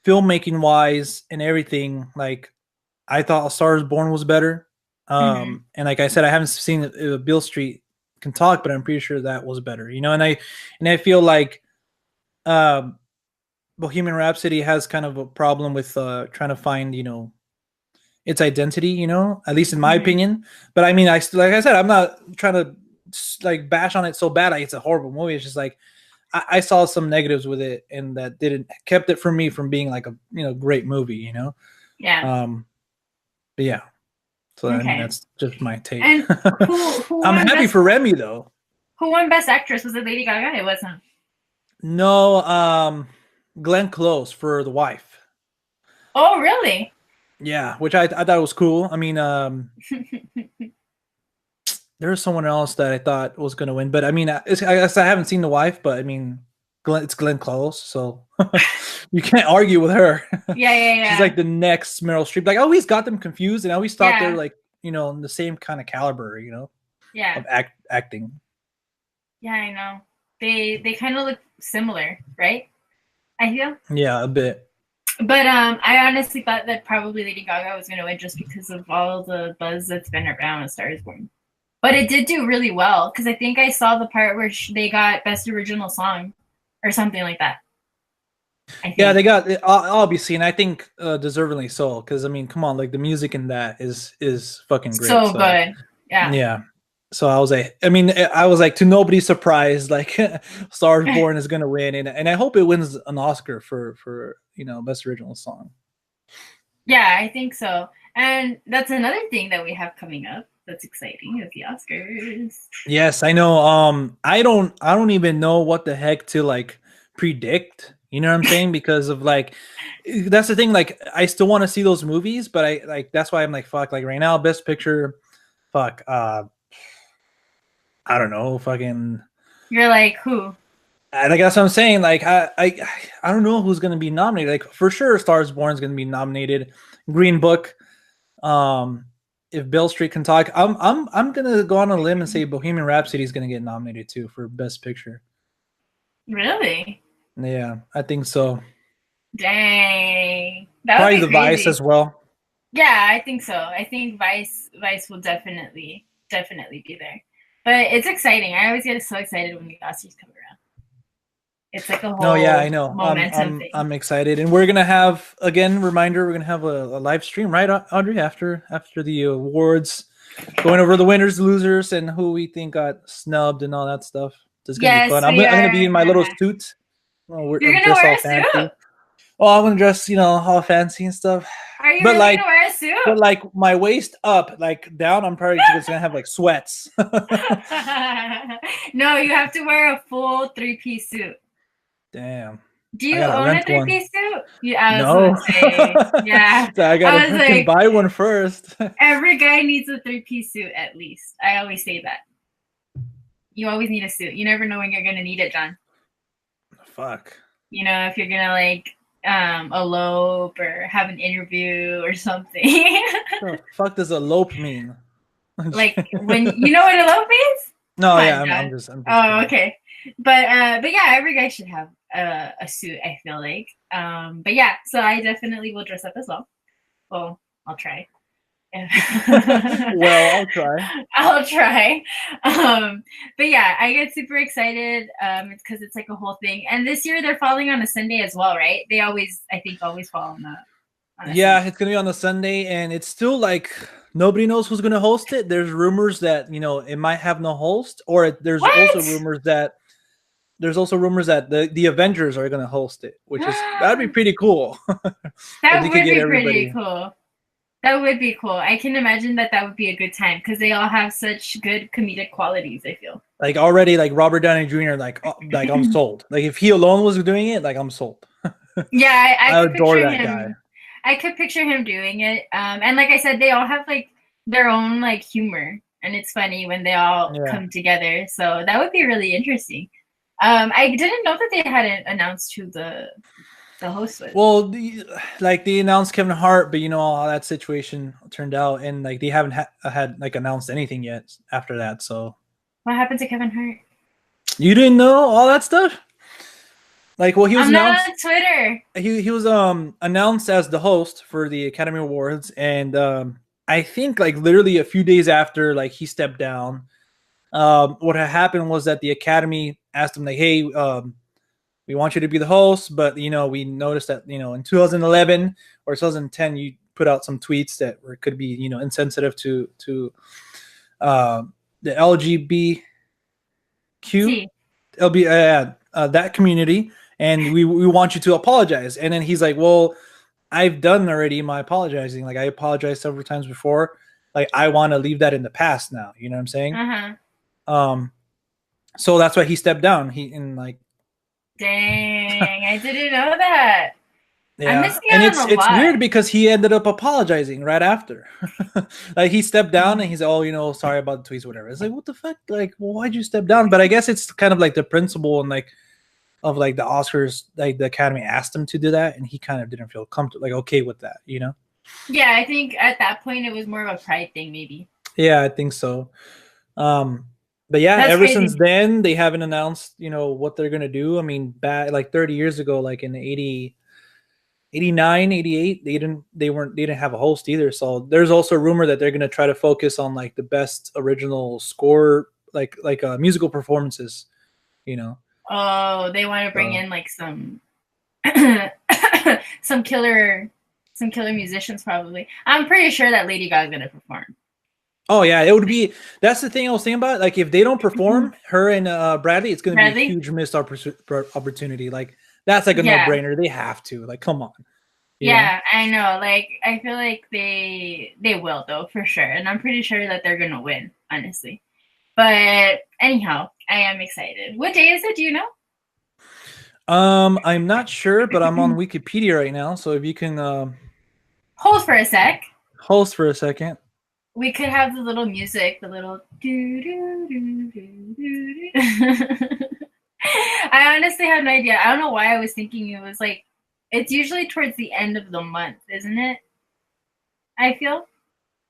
filmmaking wise and everything, like I thought A Star Is Born was better. And like I said, I haven't seen Beale Street Can Talk, but I'm pretty sure that was better. You know, and I feel like Bohemian Rhapsody has kind of a problem with trying to find, you know, its identity, you know, at least in my opinion. But I mean, like I said, I'm not trying to like bash on it so bad. It's a horrible movie. It's just like I saw some negatives with it, and that didn't kept it from me from being like a, you know, great movie, you know. Yeah. But yeah. So I mean, that's just my take. And who I'm happy for Remy though. Who won Best Actress? Was it Lady Gaga? It wasn't. No, Glenn Close for The Wife. Oh, really? Yeah, which I thought was cool. I mean, there was someone else that I thought was going to win, but I mean, I guess I haven't seen The Wife, but I mean, it's Glenn Close, so you can't argue with her. Yeah. She's like the next Meryl Streep. Like I always got them confused, and I always thought they're like, you know, in the same kind of caliber, you know, of acting. Yeah, I know. They kind of look similar, right? I feel. Yeah, a bit. But I honestly thought that probably Lady Gaga was going to win just because of all the buzz that's been around A Star Is Born. But it did do really well because I think I saw the part where they got Best Original Song or something like that. Yeah, they got obviously, and I think deservingly so. Because I mean, come on, like the music in that is fucking great. So good, yeah. So I was like, to nobody's surprise, like Star Is Born is gonna win, and I hope it wins an Oscar for you know, Best Original Song. Yeah, I think so, and that's another thing that we have coming up. That's exciting is the Oscars. Yes, I know. I don't even know what the heck to like predict. You know what I'm saying? Because of like, that's the thing. Like, I still want to see those movies, but I like that's why I'm like, fuck. Like right now, Best Picture, fuck. I don't know. Fucking. You're like who? Like that's what I'm saying. Like I don't know who's gonna be nominated. Like for sure, Star Is Born is gonna be nominated. Green Book. If Beale Street Can Talk, I'm gonna go on a limb and say Bohemian Rhapsody is gonna get nominated too for Best Picture. Really? Yeah, I think so. Dang, that probably the crazy. Vice as well. Yeah, I think so. I think Vice will definitely be there. But it's exciting. I always get so excited when the Oscars come around. It's like a whole I know. Momentum thing. I'm excited, and we're gonna have reminder. We're gonna have a live stream, right, Audrey? After the awards, going over the winners, losers, and who we think got snubbed and all that stuff. It's gonna be fun. I'm gonna be in my little suit. You're gonna wear a suit? Oh, I'm gonna dress, you know, all fancy and stuff. Are you really gonna wear a suit? But like my waist up, like down, I'm probably just gonna have like sweats. No, you have to wear a full 3-piece suit. Damn. Do you own a 3-piece suit? Yeah, no. Yeah. So I gotta buy one first. Every guy needs a 3-piece suit at least. I always say that. You always need a suit. You never know when you're gonna need it, John. Fuck. You know, if you're gonna like elope or have an interview or something. What the fuck does elope mean? Like when you know what elope means? No, yeah, I'm just oh, kidding. Okay. But yeah, every guy should have a suit, I feel like. But yeah, so I definitely will dress up as well. Well, I'll try. Well, I'll try. But yeah, I get super excited. It's because it's like a whole thing. And this year they're falling on a Sunday as well, right? They always fall on a Sunday. It's gonna be on a Sunday, and it's still like nobody knows who's gonna host it. There's rumors that, you know, it might have no host, or there's also rumors that the Avengers are gonna host it, which is that'd be pretty cool. That would be pretty cool. That would be cool. I can imagine that would be a good time because they all have such good comedic qualities, I feel. Like already, like Robert Downey Jr. Like I'm sold. Like if he alone was doing it, like I'm sold. Yeah, I I could adore picture that guy. him. I could picture him doing it. And like I said, they all have like their own like humor, and it's funny when they all Yeah. come together. So that would be really interesting. I didn't know that they hadn't announced who the host was. Well, like they announced Kevin Hart, but you know how that situation turned out, and like they haven't had like announced anything yet after that. So What happened to Kevin Hart? you didn't know all that stuff? Like, well, he was I'm not announced. on Twitter. He was announced as the host for the Academy Awards, and I think like literally a few days after like he stepped down, what had happened was that the Academy asked him like, "Hey, we want you to be the host, but you know we noticed that you know in 2011 or 2010 you put out some tweets that were could be you know insensitive to uh, the LGBTQ See. that community, and we want you to apologize." And then he's like, "Well, I've done already my apologizing. Like I apologized several times before. Like I want to leave that in the past now. You know what I'm saying?" Uh-huh. Um, so that's why he stepped down. He and like Dang, I didn't know that. I'm yeah, missing and out on a it's lot. weird because he ended up apologizing right after. Like he stepped down and he's oh you know sorry about the tweets whatever. It's like what the fuck like well, why'd you step down? But I guess it's kind of like the principle and like of like the Oscars like the Academy asked him to do that and he kind of didn't feel comfortable like okay with that you know. Yeah, I think at that point it was more of a pride thing, maybe. Yeah, I think so. Um, but yeah, That's ever since crazy. then they haven't announced you know what they're gonna do. I mean back like 30 years ago like in 89, 88, they didn't have a host either. So there's also a rumor that they're gonna try to focus on like the best original score, like musical performances, you know. Oh, they want to bring So in like some some killer some killer musicians probably. I'm pretty sure that Lady Gaga's gonna perform. oh yeah, it would be that's the thing I was thinking about. Like if they don't perform, her and Bradley, it's gonna be a Bradley? huge missed opportunity. Like that's like a no Yeah. brainer. They have to. Like, come on. You know? Yeah, I know. Like I feel like they will though, for sure. And I'm pretty sure that they're gonna win, honestly. But anyhow, I am excited. What day is it? Do you know? I'm not sure, but I'm on Wikipedia right now. So if you can Hold for a sec. host for a second. We could have the little music, the little do do do do do. I honestly have no idea. I don't know why I was thinking it was like it's usually towards the end of the month, isn't it? I feel.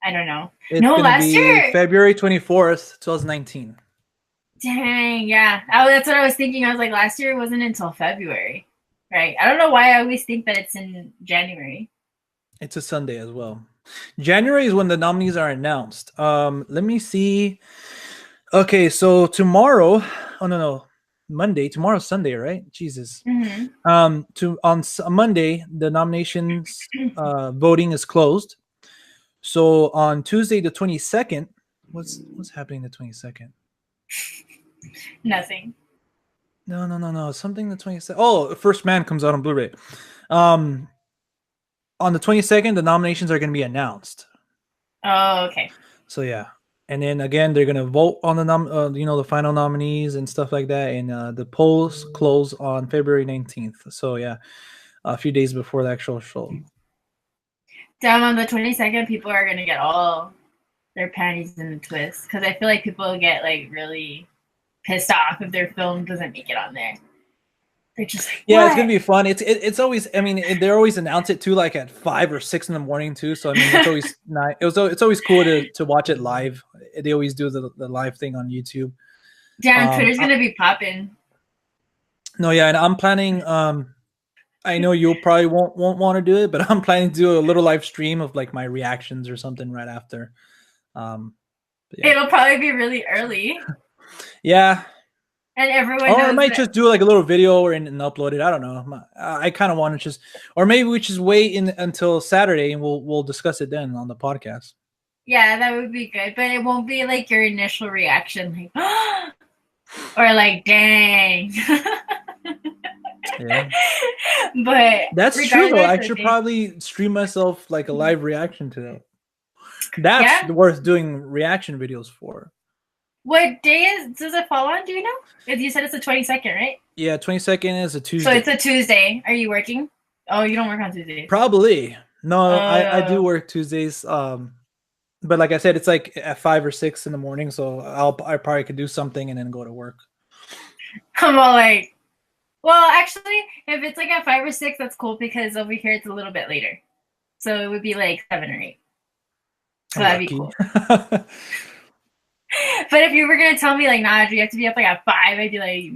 I don't know. It's No, gonna last be year. February 24th, 2019. Dang, yeah. That's what I was thinking. I was like, last year it wasn't until February, right? I don't know why I always think that it's in January. It's a Sunday as well. January is when the nominees are announced. Let me see. Okay, so tomorrow. Oh no, Monday. Tomorrow's Sunday, right? Jesus. To on Monday, the nominations voting is closed. So on Tuesday the 22nd, what's happening the 22nd? Nothing. No. Something the 22nd. Oh, First Man comes out on Blu-ray. On the 22nd, the nominations are going to be announced. Oh, okay. So yeah, and then again, they're going to vote on the the final nominees and stuff like that. And the polls close on February 19th. So yeah, a few days before the actual show. Down on the 22nd, people are gonna get all their panties in a twist because I feel like people get like really pissed off if their film doesn't make it on there. They're just like, Yeah, what? it's gonna be fun. It's always. I mean, they always announce it too, like at 5 or 6 in the morning too. So I mean, it's always not. It's always cool to watch it live. They always do the live thing on YouTube. Damn, Twitter's gonna be popping. No, yeah, and I'm planning. I know you'll probably won't want to do it, but I'm planning to do a little live stream of like my reactions or something right after. Yeah. It'll probably be really early. Yeah. And everyone or knows I might just do like a little video and upload it. I don't know. I kind of want to just, or maybe we just wait until Saturday and we'll discuss it then on the podcast. Yeah, that would be good, but it won't be like your initial reaction, like, or like, dang. Yeah. But That's true though. regardless, I I should think, probably stream myself like a live reaction to that. That's yeah. worth doing reaction videos for. What day does it fall on? Do you know? If you said it's the 22nd, right? Yeah, 22nd is a So Tuesday. it's a Tuesday. Are you working? Oh, you don't work on Tuesdays. Probably. No, I do Uh, work Tuesdays. But like I said, it's like at 5 or 6 in the morning, so I probably could do something and then go to work. I'm all like, well, actually, if it's like at 5 or 6, that's cool because over here it's a little bit later. So it would be like 7 or 8. So I'm that'd be lucky. cool. But if you were gonna tell me like, nah, you have to be up like at 5, I'd be like,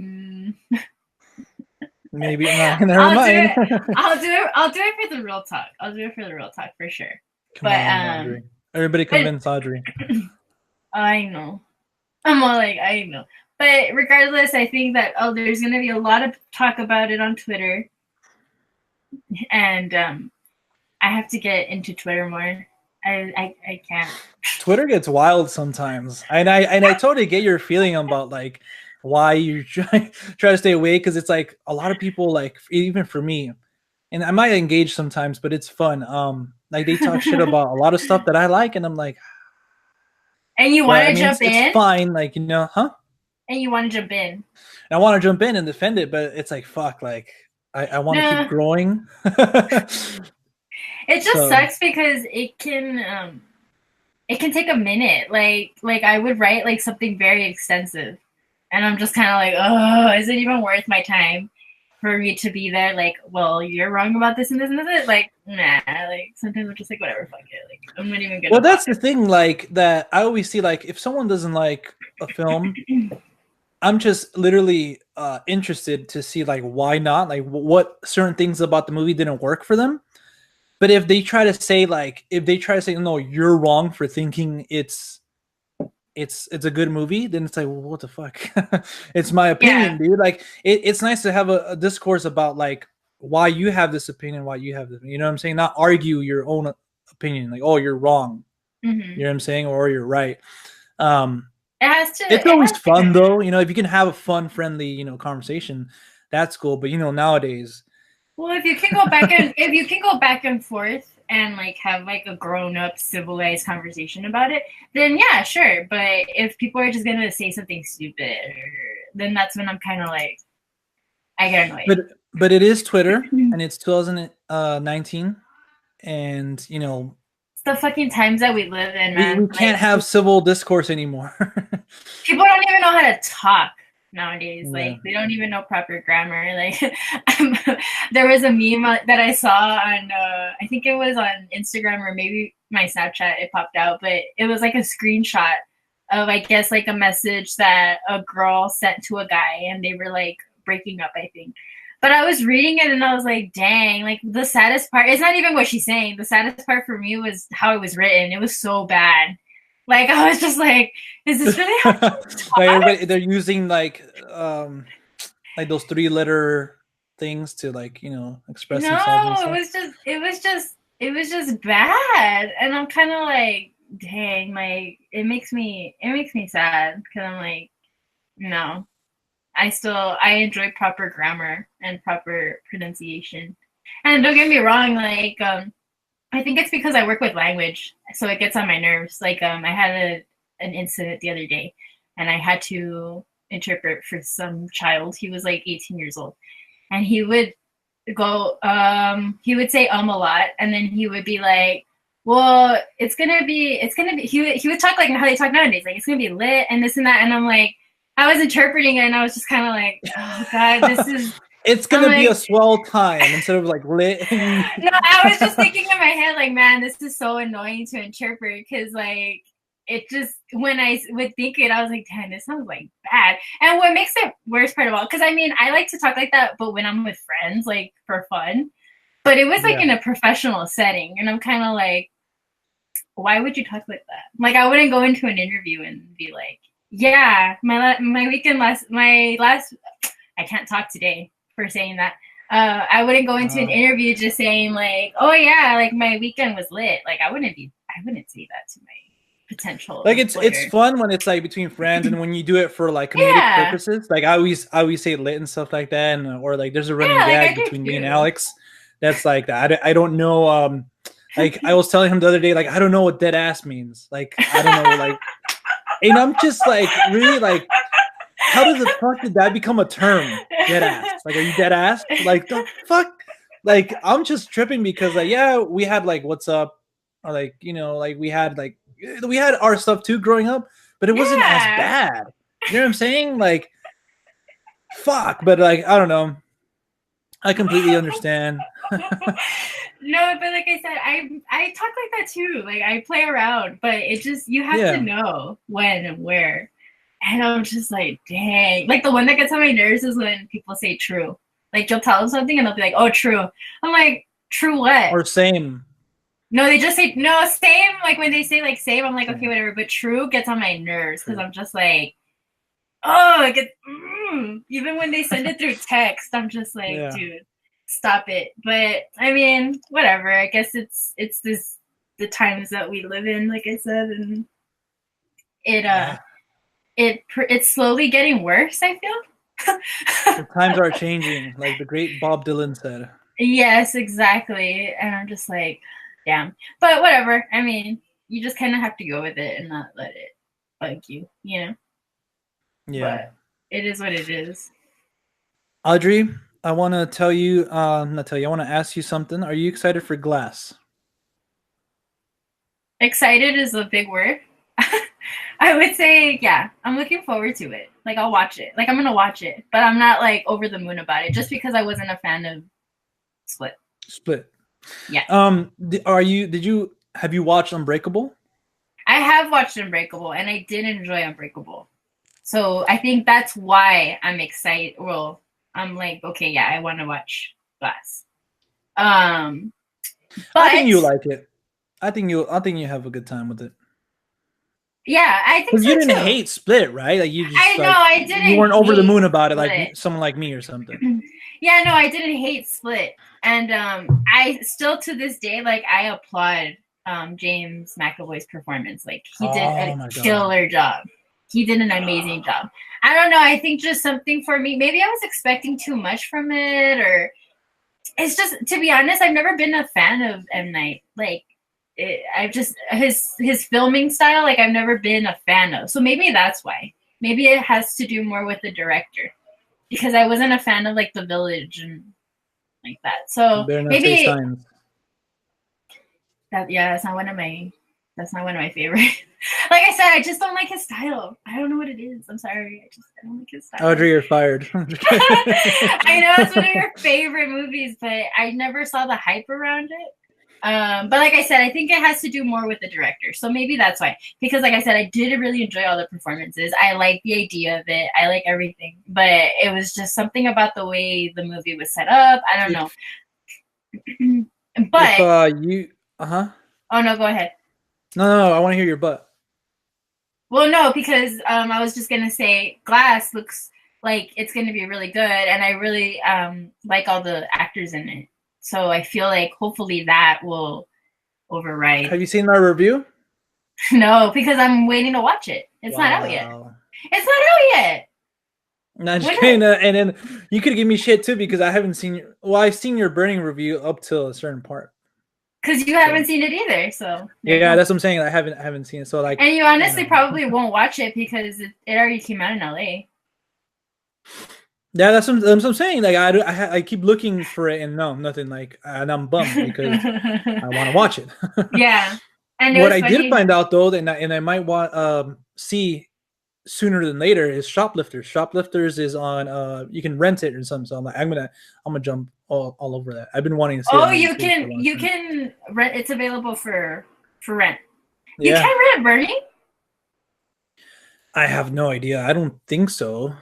Maybe no, never I'll do mind. it. I'll do it for the real talk. I'll do it for the real talk for sure. Come But on, Audrey. Everybody convince Audrey. I know. I'm all like, I know. But regardless, I think that there's gonna be a lot of talk about it on Twitter, and I have to get into Twitter more. I can't. Twitter gets wild sometimes, and I totally get your feeling about like why you try to stay away, because it's like a lot of people, like even for me, and I might engage sometimes, but it's fun. Like they talk shit about a lot of stuff that I like, and I'm like, And you but want I to mean, jump it's in? fine, like, you know, huh? And you want to jump in? And I want to jump in and defend it, but it's like fuck, like I want to keep growing. It just sucks because it can take a minute. Like I would write like something very extensive, and I'm just kind of like, oh, is it even worth my time for me to be there? Like, well, you're wrong about this and this and this. Like, nah. Like sometimes I'm just like, whatever, fuck it. Like I'm not even gonna. Well, that's the thing. Like that, I always see. Like if someone doesn't like a film, I'm just literally interested to see like why not, like what certain things about the movie didn't work for them. But if they try to say no, you're wrong for thinking it's a good movie, then it's like, well, what the fuck? It's my opinion, dude. Like it's nice to have a discourse about like why you have this opinion, why you have this, you know what I'm saying? Not argue your own opinion, like, oh, you're wrong. You know what I'm saying? Or you're right. It's always fun though, you know, if you can have a fun, friendly, you know, conversation, that's cool. But you know, nowadays, well, if you can go back and forth and like have like a grown up civilized conversation about it, then yeah, sure. But if people are just gonna say something stupid, then that's when I'm kind of like, I get annoyed. But it is Twitter, and it's 2019, and you know, it's the fucking times that we live in, man. we can't have civil discourse anymore. People don't even know how to talk nowadays. Yeah. Like they don't even know proper grammar. Like there was a meme that I saw on I think it was on Instagram or maybe my Snapchat, it popped out, but it was like a screenshot of, I guess, like a message that a girl sent to a guy, and they were like breaking up, I think. But I was reading it and I was like, dang, like the saddest part, it's not even what she's saying. The saddest part for me was how it was written. It was so bad. Like I was just like, is this really how like they're using like those 3-letter things to, like, you know, express themselves. No, it was just bad. And I'm kind of like, dang, like it makes me sad because I'm like, no. I enjoy proper grammar and proper pronunciation. And don't get me wrong, like I think it's because I work with language, so it gets on my nerves. Like I had an incident the other day, and I had to interpret for some child. He was like 18 years old, and he would say a lot, and then he would be like, well, it's gonna be he would talk like how they talk nowadays, like it's gonna be lit and this and that, and I'm like, I was interpreting it and I was just kind of like, oh god, this is it's gonna be a swell time instead of like lit. No, I was just thinking in my head like, man, this is so annoying to interpret, because like it just, when I would think it, I was like, damn, this sounds like bad. And what makes it worst part of all, because I mean, I like to talk like that, but when I'm with friends, like for fun. But it was like in a professional setting, and I'm kind of like, why would you talk like that? Like I wouldn't go into an interview and be like, yeah, my last I can't talk today for saying that. I wouldn't go into an interview just saying like, oh yeah, like my weekend was lit. Like I wouldn't say that to my potential Like it's employer. fun when it's like between friends, and when you do it for like comedic Yeah, purposes. Like I always say lit and stuff like that, and or like there's a running yeah, like I gag do between me and too. Alex. That's like that. I don't know. Like I was telling him the other day, like I don't know what dead ass means. Like I don't know. Like, and I'm just like really like, how does the fuck did that become a term? Dead ass. Like, are you dead ass? Like the fuck. Like I'm just tripping because like yeah, we had like what's up, or like like we had our stuff too growing up, but it wasn't as Yeah. bad. You know what I'm saying? Like fuck, but like I don't know. I completely understand. No, but like I said, I talk like that too. Like I play around, but it just you have to Yeah. know when and where. And I'm just like, dang. Like the one that gets on my nerves is when people say true. Like you'll tell them something and they'll be like, oh, true. I'm like, true what? Or same. No, they just say no, same. Like when they say like same, I'm like, okay, Same. whatever. But true gets on my nerves because True. I'm just like, oh, it gets, even when they send it through text, I'm just like, Yeah. dude, stop it. But I mean, whatever. I guess it's the times that we live in, like I said, and it Yeah. it's slowly getting worse, I feel. The times are changing, like the great Bob Dylan said. Yes, exactly. And I'm just like, damn. But whatever. I mean, you just kind of have to go with it and not let it bug you, you know? Yeah. But it is what it is. Audrey, I want to tell you, not tell you, I want to ask you something. Are you excited for Glass? Excited is a big word. I would say, yeah, I'm looking forward to it. Like, I'll watch it. Like, I'm going to watch it. But I'm not, like, over the moon about it just because I wasn't a fan of Split. Split. Yeah. Have you watched Unbreakable? I have watched Unbreakable, and I did enjoy Unbreakable. So I think that's why I'm excited. Well, I'm like, okay, yeah, I want to watch Glass. I think But you like it. I think you have a good time with it. yeah, I think Because so you didn't too. hate Split, right? Like you just I know like I you didn't weren't over the hate moon about it, Split. like someone like me or something. Yeah, no, I didn't hate Split, and I still to this day like I applaud James McAvoy's performance. Like he did Oh a my god. killer job. He did an amazing job. I don't know. I think just something for me. Maybe I was expecting too much from it, or it's just to be honest. I've never been a fan of M Night. Like I've just his filming style. Like I've never been a fan of. So maybe that's why. Maybe it has to do more with the director because I wasn't a fan of like The Village and like that. You So better not say maybe signs. that yeah, that's not one of my favorite. Like I said, I just don't like his style. I don't know what it is. I'm sorry. I don't like his style. Audrey, you're fired. I know it's one of your favorite movies, but I never saw the hype around it. But like I said, I think it has to do more with the director. So maybe that's why. Because like I said, I did really enjoy all the performances. I like the idea of it. I like everything. But it was just something about the way the movie was set up. I don't know. If But you uh-huh. oh no, go ahead. No, I want to hear your butt. Well, no, because I was just gonna say Glass looks like it's gonna be really good, and I really like all the actors in it. So I feel like hopefully that will override. Have you seen our review? No, because I'm waiting to watch it. It's not out yet. Wow. It's not out yet. Not just When kidding. And then you could give me shit too because I haven't seen your. Well, I've seen your burning review up till a certain part. because you haven't seen it either. So there you Yeah, go. that's what I'm saying. I haven't seen it. So like, And you honestly probably won't watch it because it already came out in LA. Yeah, that's what I'm saying. Like I keep looking for it and no, nothing. Like and I'm bummed because I want to watch it. Yeah, and it What was I did funny. find out though, and I might want see sooner than later is Shoplifters. Shoplifters is on you can rent it or something. So I'm gonna jump all over that. I've been wanting to see Oh, that movie too for a long you time. can rent. It's available for rent. You Yeah, can rent Bernie. I have no idea. I don't think so.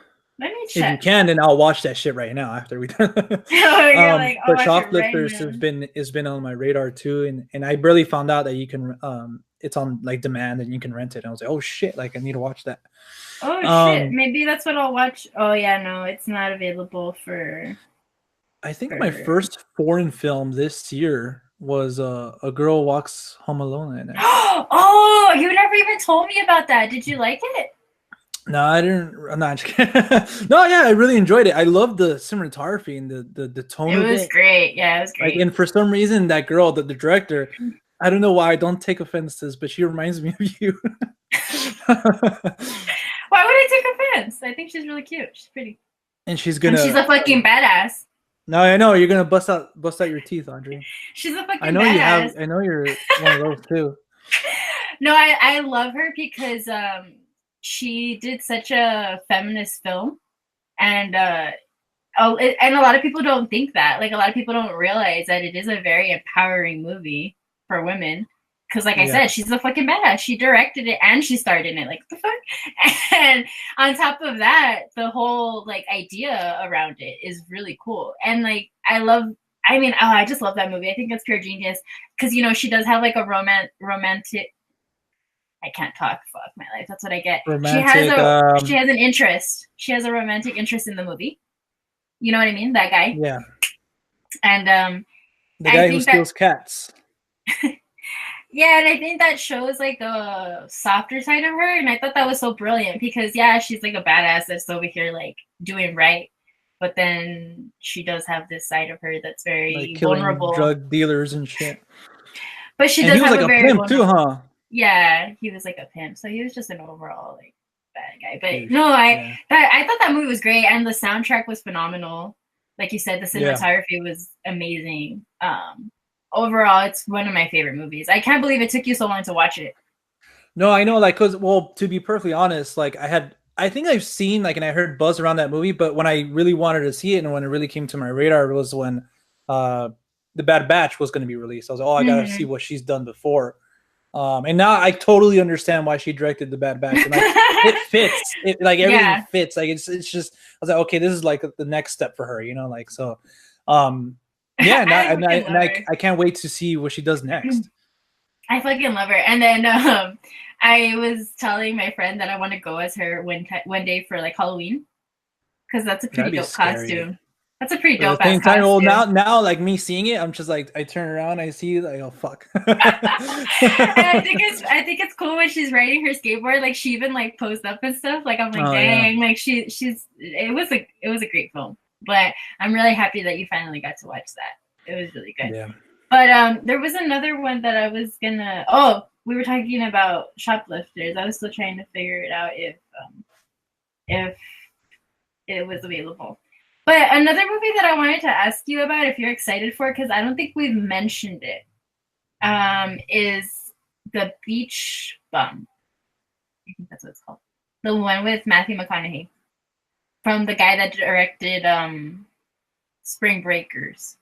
Let me If you check. can, then I'll watch that shit right now after we done. You're like, I'll But watch it right Shoplifters now. has been on my radar too, and I barely found out that you can it's on like demand and you can rent it. And I was like, oh shit, like I need to watch that. Oh shit, maybe that's what I'll watch. Oh yeah, no, it's not available for. I think my first foreign film this year was A Girl Walks Home Alone at night. Oh, you never even told me about that. Did you like it? No, I didn't. I'm not. No, yeah, I really enjoyed it. I love the cinematography and the tone It of was it. great. Yeah, it was Like, great. and for some reason, that girl, the director, I don't know why. I don't take offense to this, but she reminds me of you. Why would I take offense? I think she's really cute. She's pretty. And she's And she's gonna. a fucking badass. No, I know you're gonna bust out your teeth, Audrey. She's a I fucking know you have. badass. I know you're one of those too. No, I love her because she did such a feminist film, and and a lot of people don't think that. Like, a lot of people don't realize that it is a very empowering movie for women. Because, like I Yeah. said, she's a fucking badass. She directed it and she starred in it. Like, what the fuck? And on top of that, the whole like idea around it is really cool. And like, I just love that movie. I think it's pure genius. Because, you know, she does have like a romantic. I can't talk. Fuck my life. That's what I get. Romantic. She has an interest. She has a romantic interest in the movie. You know what I mean? That guy. Yeah. And the guy who steals cats. yeah, and I think that shows like the softer side of her, and I thought that was so brilliant because yeah, she's like a badass that's over here like doing right, but then she does have this side of her that's very like killing vulnerable, drug dealers and shit. But she and does he was have like a a very pimp too, huh? Yeah, he was like a pimp, so he was just an overall like bad guy. But Dude, no, I thought that movie was great, and the soundtrack was phenomenal. Like you said, the cinematography was amazing. Overall, it's one of my favorite movies. I can't believe it took you so long to watch it. No, I know, like, cause well, to be perfectly honest, like I think I've seen like, and I heard buzz around that movie, but when I really wanted to see it and when it really came to my radar was when The Bad Batch was going to be released. I was like, oh, I gotta see what she's done before. And now I totally understand why she directed The Bad Batch. And like, it fits. It like everything fits. Like it's just I was like, okay, this is like the next step for her, you know, like so. Yeah, I can't wait to see what she does next. I fucking love her. And then I was telling my friend that I want to go as her one day for like Halloween, because that's a pretty dope costume. That's a pretty dope ass costume. Well, now, like me seeing it, I'm just like, I turn around, I see, like, oh fuck. I think it's cool when she's riding her skateboard. Like she even like posed up and stuff. Like I'm like, dang, like it was a great film. But I'm really happy that you finally got to watch that. It was really good. Yeah. But there was another one that I was gonna. Oh, we were talking about shoplifters. I was still trying to figure it out if it was available. But another movie that I wanted to ask you about, if you're excited for, because I don't think we've mentioned it, is The Beach Bum. I think that's what it's called. The one with Matthew McConaughey, from the guy that directed Spring Breakers.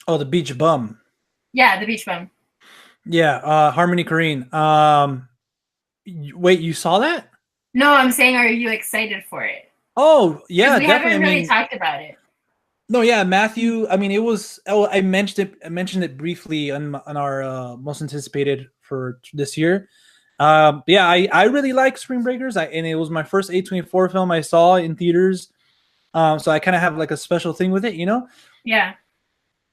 Oh, The Beach Bum. Yeah, The Beach Bum. Yeah, Harmony Korine. Wait, you saw that? No, I'm saying, are you excited for it? Oh, yeah, we haven't really talked about it. No, yeah, Matthew. I mean, it was. Oh, I mentioned it briefly on our most anticipated for this year. Yeah, I really like Spring Breakers. And it was my first A24 film I saw in theaters. So I kind of have like a special thing with it, you know? Yeah.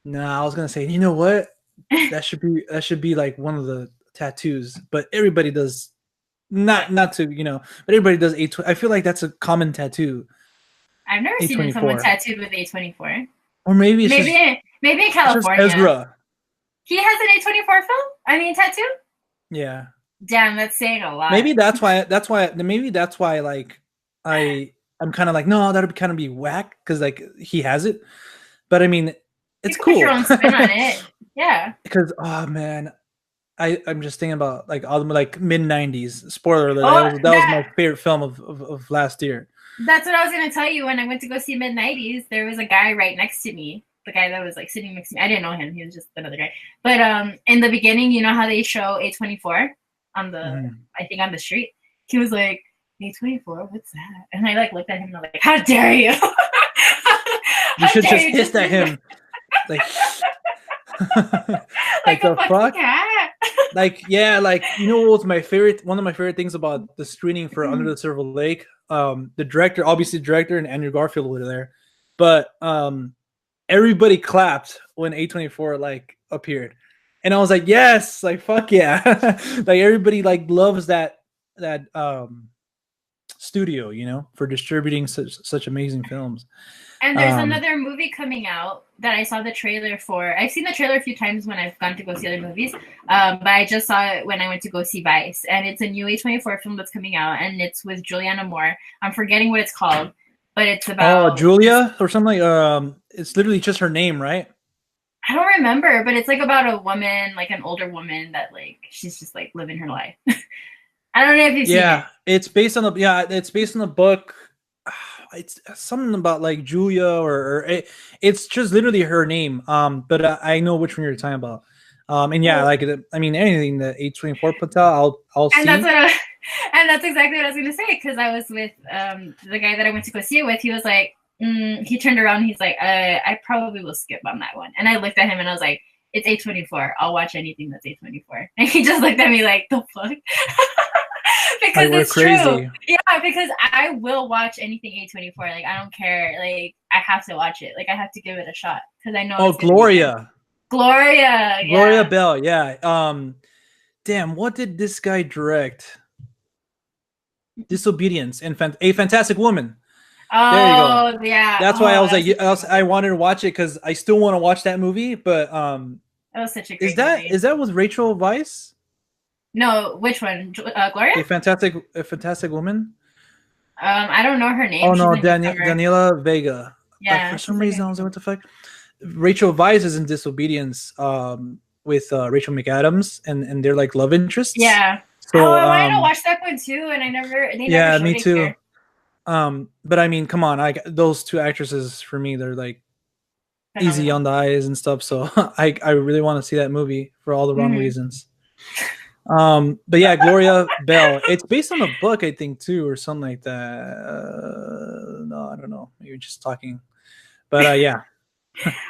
No, I was gonna say, you know what? That should be like one of the tattoos. But everybody does. Not to, you know, but everybody does A24. I feel like that's a common tattoo. I've never seen someone tattooed with A24. Or maybe it's maybe in California. Ezra. He has an A24 film? I mean, tattoo? Yeah. Damn, that's saying a lot. Maybe that's why like I'm kind of like, no, that would kind of be whack because like he has it. But I mean, it's cool. Put your own spin on it. Yeah. Because oh man, I'm just thinking about like all the like mid-90s. Spoiler alert, that was my favorite film of last year. That's what I was gonna tell you. When I went to go see mid-90s, there was a guy right next to me. The guy that was like sitting next to me. I didn't know him. He was just another guy. But in the beginning, you know how they show A24 on the I think on the street? He was like, A24, what's that? And I like looked at him and I'm like, how dare you? You should just hiss at him. Like like the fuck? Like, yeah, like, you know what was one of my favorite things about the screening for Under the Silver Lake? The director, obviously the director and Andrew Garfield were there. But everybody clapped when A24 like appeared, and I was like, yes, like fuck yeah, like everybody like loves that studio, you know, for distributing such amazing films. And there's another movie coming out that I saw the trailer for. I've seen the trailer a few times when I've gone to go see other movies, but I just saw it when I went to go see Vice. And it's a new A24 film that's coming out, and it's with Juliana Moore. I'm forgetting what it's called, but it's about Julia or something. It's literally just her name, right? I don't remember, but it's like about a woman, like an older woman that like she's just like living her life. I don't know if you've seen it. It's based on it's based on the book. It's something about like Julia or it's just literally her name. But I know which one you're talking about. And yeah, like I mean anything that A24 puts out, I'll see. And that's exactly what I was gonna say, because I was with the guy that I went to go see it with. He was like, he turned around, he's like, I probably will skip on that one. And I looked at him and I was like, it's A24. I'll watch anything that's A24. And he just looked at me like, the fuck. Because like, it's crazy. True. Yeah, because I will watch anything A24. Like, I don't care. Like, I have to watch it. Like, I have to give it a shot because I know. Oh, Gloria. Gloria Bell. Yeah. Damn. What did this guy direct? Disobedience and A Fantastic Woman. Oh, there you go. Yeah. That's why I was like, I wanted to watch it because I still want to watch that movie. But that was such a great movie. Is that with Rachel Weisz? No, which one? Gloria? A Fantastic Woman? I don't know her name. Oh, no, Daniela Vega. Yeah. But for some reason, I was like, what the fuck? Rachel Weisz is in Disobedience with Rachel McAdams, and they're like love interests. Yeah. So, I wanted to watch that one too, and they never me too. Here. But I mean, come on, those two actresses for me, they're like easy on the eyes and stuff. So I really want to see that movie for all the wrong reasons. But yeah, Gloria Bell. It's based on a book, I think, too, or something like that. No, I don't know. You're just talking, but yeah.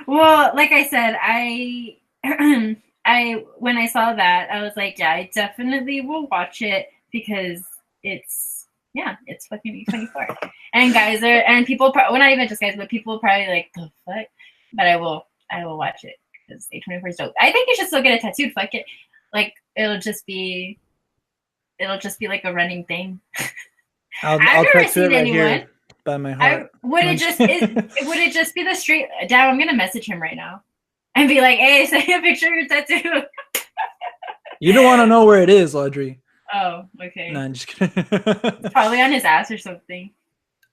Well, like I said, I when I saw that, I was like, yeah, I definitely will watch it because it's fucking A24. And guys and people, well, not even just guys, but people probably like the fuck. But I will watch it because A24 is dope. I think you should still get a tattoo. Fuck it. Like it'll just be like a running thing. I've never seen it right anyone here by my heart. Would it just be the straight? Dad, I'm gonna message him right now and be like, "Hey, send me a picture of your tattoo." You don't want to know where it is, Audrey. Oh, okay. No, I'm just kidding. It's probably on his ass or something.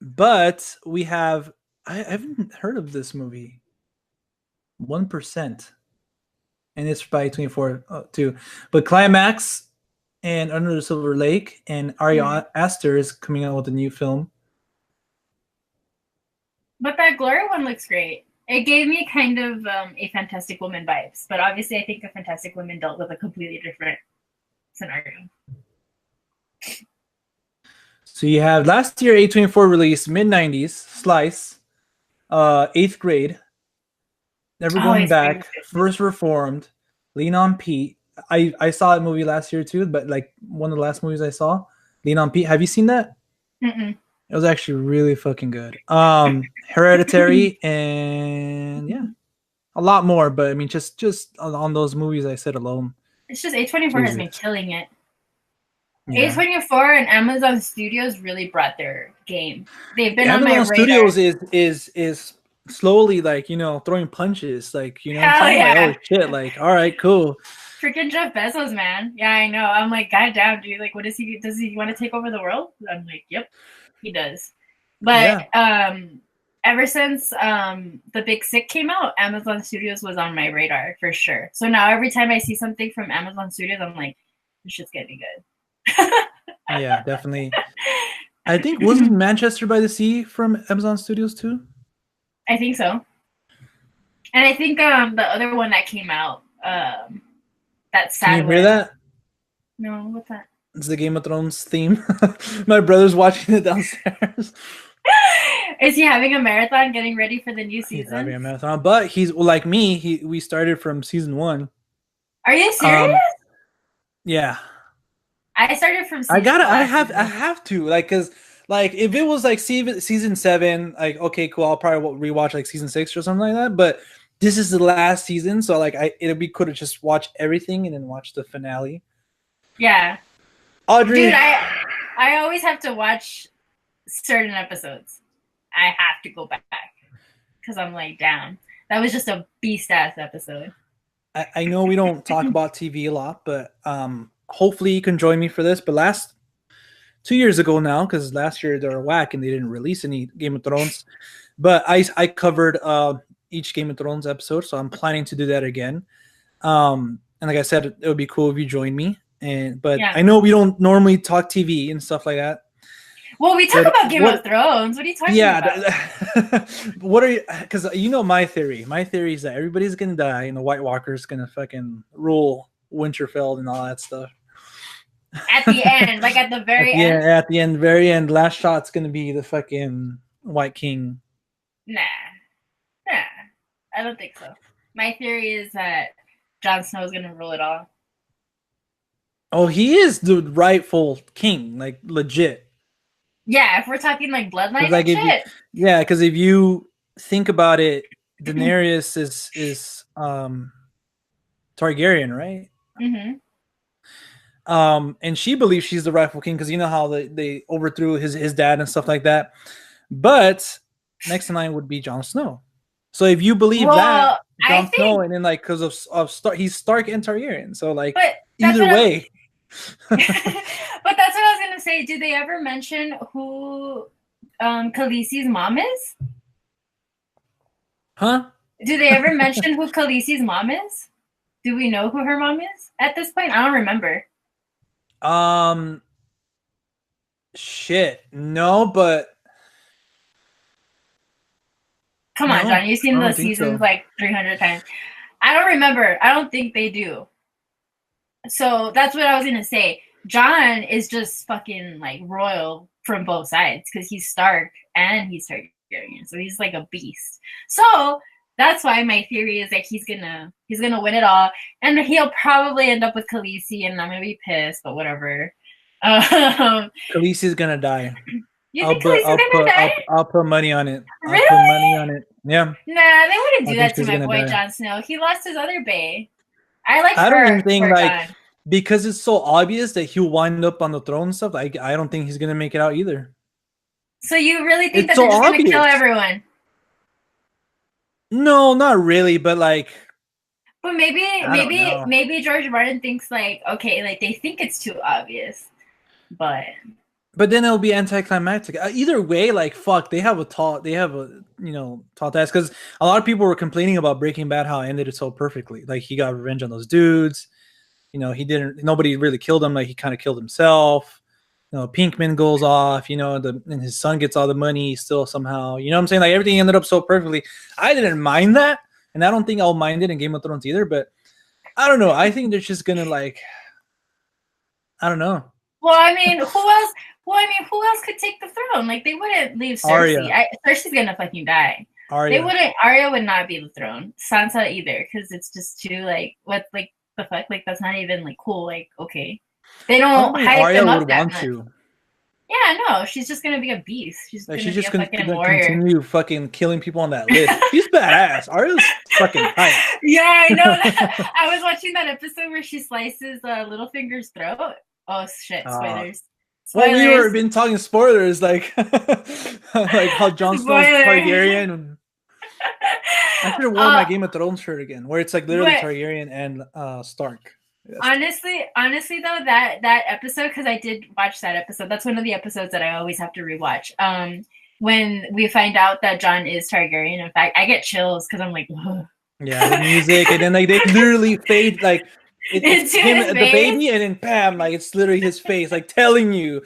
But we have. I haven't heard of this movie. 1%. And it's by A24 too. But Climax and Under the Silver Lake and Ari Aster is coming out with a new film. But that Gloria one looks great. It gave me kind of a Fantastic Woman vibes. But obviously I think a Fantastic Woman dealt with a completely different scenario. So you have last year A24 released mid-90s, Slice, 8th Grade, Never Going Back, First Reformed, Lean on Pete. I saw that movie last year too, but like one of the last movies I saw, Lean on Pete. Have you seen that? Mm-mm. It was actually really fucking good. Hereditary and yeah, a lot more. But I mean, just on those movies I said alone. It's just A24 has been killing it. Yeah. A24 and Amazon Studios really brought their game. They've been on my radar. Amazon Studios is slowly like, you know, throwing punches, like, you know, yeah. Like, oh shit, like, all right, cool. Freaking Jeff Bezos, man. Yeah, I know. I'm like, god damn, dude. Like, what does he want to take over the world? I'm like, yep, he does. But ever since The Big Sick came out, Amazon Studios was on my radar for sure. So now every time I see something from Amazon Studios, I'm like, this shit's gonna be good. Yeah, definitely. I think wasn't Manchester by the Sea from Amazon Studios too? I think so. And I think the other one that came out, that sad. Can you hear that? No, what's that? It's the Game of Thrones theme. My brother's watching it downstairs. Is he having a marathon getting ready for the new season? He's having a marathon, but he's like me. We started from season 1. Are you serious? Yeah. I started from season I have to, like, because like if it was like season 7, like, okay, cool, I'll probably rewatch like season 6 or something like that. But this is the last season, so like it'd be cool to just watch everything and then watch the finale. Yeah. Audrey, Dude, I always have to watch certain episodes. I have to go back because I'm like, damn, that was just a beast ass episode. I know we don't talk about TV a lot, but hopefully you can join me for this. But 2 years ago now, because last year they were whack and they didn't release any Game of Thrones. But I covered each Game of Thrones episode, so I'm planning to do that again. And like I said, it would be cool if you join me. But I know we don't normally talk TV and stuff like that. Well, we talk about Game of Thrones. What are you talking about? What are you? Because you know my theory. My theory is that everybody's gonna die and the White Walker's gonna fucking rule Winterfell and all that stuff. At the end, like at the very end. Yeah, at the end, very end. Last shot's gonna be the fucking White King. Nah, I don't think so. My theory is that Jon Snow is gonna rule it all. Oh, he is the rightful king, like legit. Yeah, if we're talking like bloodline and shit. Yeah, because if you think about it, Daenerys is Targaryen, right? Mm-hmm. And she believes she's the rightful king because you know how they overthrew his dad and stuff like that. But next in line would be Jon Snow. So if you believe that Jon Snow, and then like because of he's Stark and Targaryen, so like either way. But that's what I was gonna say. Did they ever mention who Khaleesi's mom is? Huh? Do they ever mention who Khaleesi's mom is? Do we know who her mom is at this point? I don't remember. Shit, no, but come on, John. You've seen the seasons like 300 times. I don't remember. I don't think they do. So that's what I was gonna say. John is just fucking like royal from both sides because he's Stark and he's Targaryen, so he's like a beast. So that's why my theory is that he's gonna win it all, and he'll probably end up with Khaleesi, and I'm gonna be pissed, but whatever. Khaleesi's gonna die. You think Khaleesi's gonna die? I'll put money on it. Really? I'll put money on it. Yeah. Nah, they wouldn't do that to my boy Jon Snow. He lost his other bae. I don't even think like because it's so obvious that he'll wind up on the throne and stuff. I don't think he's gonna make it out either. So you really think that they're just gonna kill everyone? No, not really, but like. But maybe George Martin thinks like, okay, like they think it's too obvious, but then it'll be anticlimactic. Either way, like fuck, they have a tall task because a lot of people were complaining about Breaking Bad how it ended it so perfectly. Like he got revenge on those dudes. Nobody really killed him. Like he kind of killed himself. Pinkman goes off, and his son gets all the money still somehow. You know what I'm saying? Like everything ended up so perfectly. I didn't mind that. And I don't think I'll mind it in Game of Thrones either, but I don't know. I think they're just gonna I don't know. Well, I mean, who else could take the throne? Like they wouldn't leave Cersei. Cersei's gonna fucking die. Arya would not be the throne. Sansa either, because it's just too like what like the fuck? Like that's not even like cool. Like okay, they don't hype them up that much. Yeah, no, she's just gonna be a beast. She's just gonna continue fucking killing people on that list. She's badass. Arya's fucking tight. Yeah, I know. I was watching that episode where she slices Littlefinger's throat. Oh shit! Spoilers. Well, we were been talking spoilers, like like how Jon Snow's Targaryen. I should have worn my Game of Thrones shirt again, where it's like literally Targaryen and Stark. Honestly though, that episode, because I did watch that episode. That's one of the episodes that I always have to rewatch. When we find out that Jon is Targaryen, in fact, I get chills because I'm like, ugh. Yeah, the music, and then like they literally fade like it's him, the baby, and then bam, like it's literally his face, like telling you.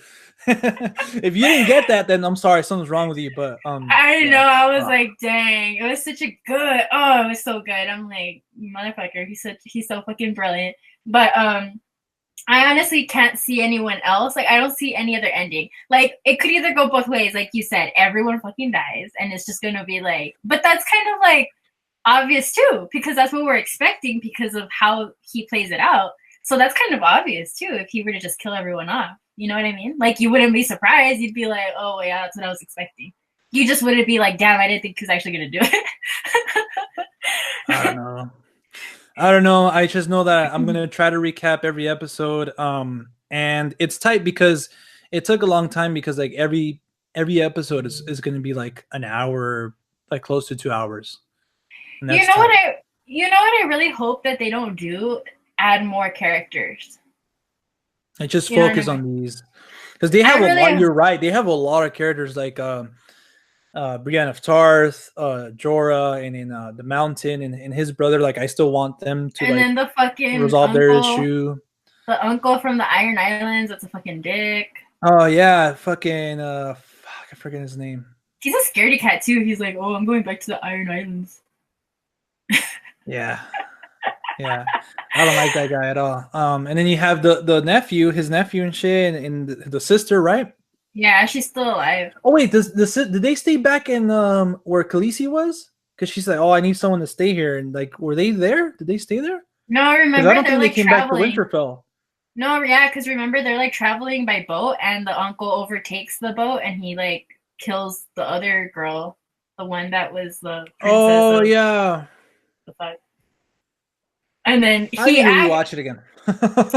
If you didn't get that, then I'm sorry, something's wrong with you. But I know, I was like, dang, it was such a good. Oh, it was so good. I'm like, motherfucker, he's so fucking brilliant. But I honestly can't see anyone else. Like I don't see any other ending. Like it could either go both ways, like you said, everyone fucking dies, and it's just gonna be like. But that's kind of like obvious too, because that's what we're expecting because of how he plays it out. So that's kind of obvious too if he were to just kill everyone off. You know what I mean? Like you wouldn't be surprised. You'd be like, oh yeah, that's what I was expecting. You just wouldn't be like, damn, I didn't think he was actually gonna do it. I don't know. I don't know. I just know that I'm gonna try to recap every episode. And it's tight because it took a long time because like every episode is gonna be like an hour, like close to 2 hours, and You that's know what tight. I really hope that they don't do? Add more characters. I just You know what I focus mean? on these because they I have a lot. really You're right. They have a lot of characters like Brienne of Tarth, Jorah, and in the Mountain, and his brother. Like I still want them to and then like the fucking resolve their uncle, issue. the uncle from the Iron Islands, that's a fucking dick. Oh yeah, fucking fuck, I forget his name. He's a scaredy cat too. He's like, oh, I'm going back to the Iron Islands. Yeah, yeah. I don't like that guy at all. And then you have the nephew, his nephew and shit, and the sister, right? Yeah, she's still alive. Oh wait, did they stay back in where Khaleesi was? Because she's like, oh, I need someone to stay here, and like, were they there? Did they stay there? No, Because I remember don't they're think they like came back to traveling. Winterfell. No, yeah, because remember they're like traveling by boat, and the uncle overtakes the boat, and he like kills the other girl, the one that was the princess Oh of yeah, the fuck. And then I he need to act, rewatch it again.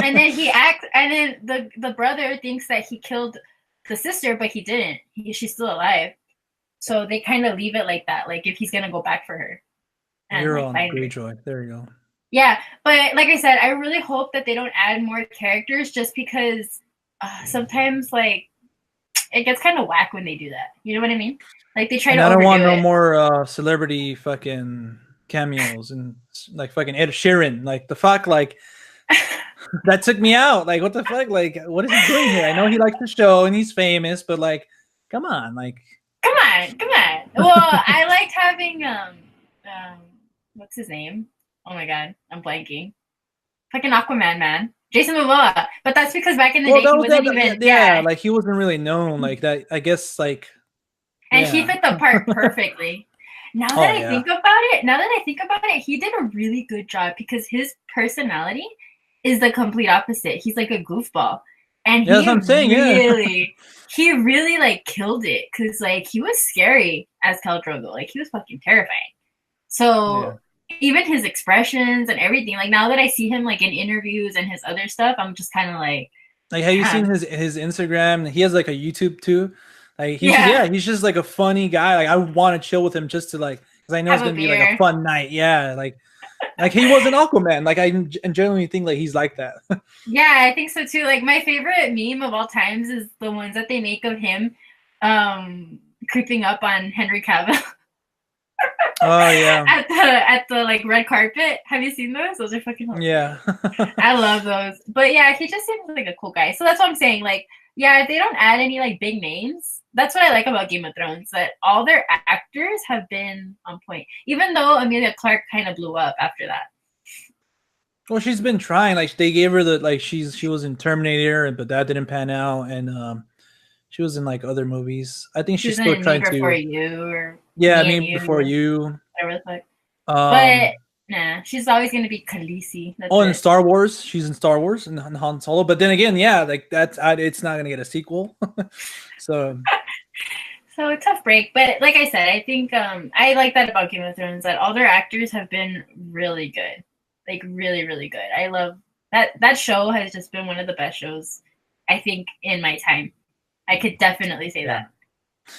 and then the brother thinks that he killed the sister, but he didn't. She's still alive. So they kind of leave it like that, like if he's gonna go back for her and You're like on find her. Greyjoy. There you go. Yeah, but like I said, I really hope that they don't add more characters, just because sometimes like it gets kind of whack when they do that. You know what I mean? Like they try And to I don't overdo want no it. more celebrity fucking cameos and like fucking Ed Sheeran. Like the fuck, like that took me out. Like what the fuck? Like what is he doing here? I know he likes the show and he's famous, but like, come on, like. Come on, come on. Well, I liked having what's his name? Oh my god, I'm blanking. Fucking Aquaman, man. Jason Momoa. But that's because back in the Well, day that he was wasn't yeah, even, yeah, yeah. like he wasn't really known like that. I guess like And he yeah. fit the part perfectly. Oh yeah. Now that I think about it, he did a really good job because his personality is the complete opposite. He's like a goofball. And Yeah, that's what I'm saying. Yeah. he really like killed it because like he was scary as Khal Drogo. Like he was fucking terrifying. Yeah. So even his expressions and everything, like now that I see him like in interviews and his other stuff, I'm just kind of like, Like, have you seen damn. his Instagram? He has like a YouTube too. Like he's Yeah, yeah, he's just like a funny guy. Like I would want to chill with him just to like because I know have it's a gonna be like a beer. fun night. Yeah, like he was an Aquaman. Like I genuinely think like he's like that. Yeah, I think so too. Like my favorite meme of all times is the ones that they make of him creeping up on Henry Cavill Oh yeah, at the like red carpet. Have you seen those? Those are fucking hilarious. yeah. I love those. But yeah, he just seems like a cool guy. So that's what I'm saying. Like, yeah, if they don't add any like big names, that's what I like about Game of Thrones. That all their actors have been on point. Even though Amelia Clark kind of blew up after that. Well, she's been trying. Like they gave her the like she was in Terminator, but that didn't pan out, and she was in like other movies. I think She she's was still in Me trying Before to. You or Yeah, Me and maybe You before or you. whatever the fuck. Um. But nah, she's always gonna be Khaleesi. That's Oh, in it. Star Wars, she's in Star Wars and Han Solo. But then again, yeah, like it's not gonna get a sequel. So So a tough break, but like I said, I think I like that about Game of Thrones that all their actors have been really good, like really really good. I love that show has just been one of the best shows I think in my time. I could definitely say yeah, that.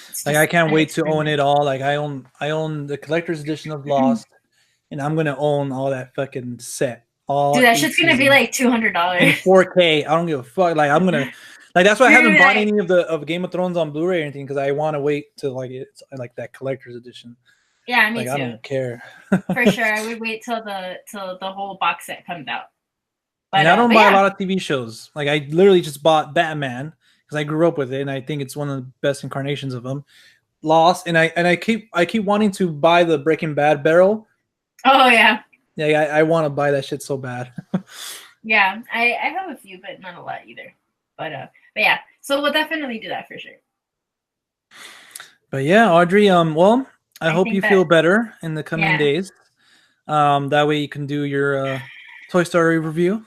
It's like I just can't an wait to own experience. it all. Like I own the collector's edition of Lost, and I'm gonna own all that fucking set, all Dude, that eight shit's gonna be seasons like $200. in 4K. I don't give a fuck. Like I'm gonna. Like that's why I You're gonna haven't be bought like, any of Game of Thrones on Blu-ray or anything because I want to wait till like it's like that collector's edition. yeah, me Like I too. don't care. For sure. I would wait till the whole box set comes out. And I don't But buy a yeah. lot of TV shows. Like I literally just bought Batman because I grew up with it, and I think it's one of the best incarnations of him. Lost, and I keep wanting to buy the Breaking Bad barrel. Oh yeah. Yeah, I want to buy that shit so bad. Yeah. I have a few, but not a lot either. But yeah. So we'll definitely do that for sure. But yeah, Audrey. Well, I I hope think you that feel better in the coming yeah. days. That way you can do your Toy Story review.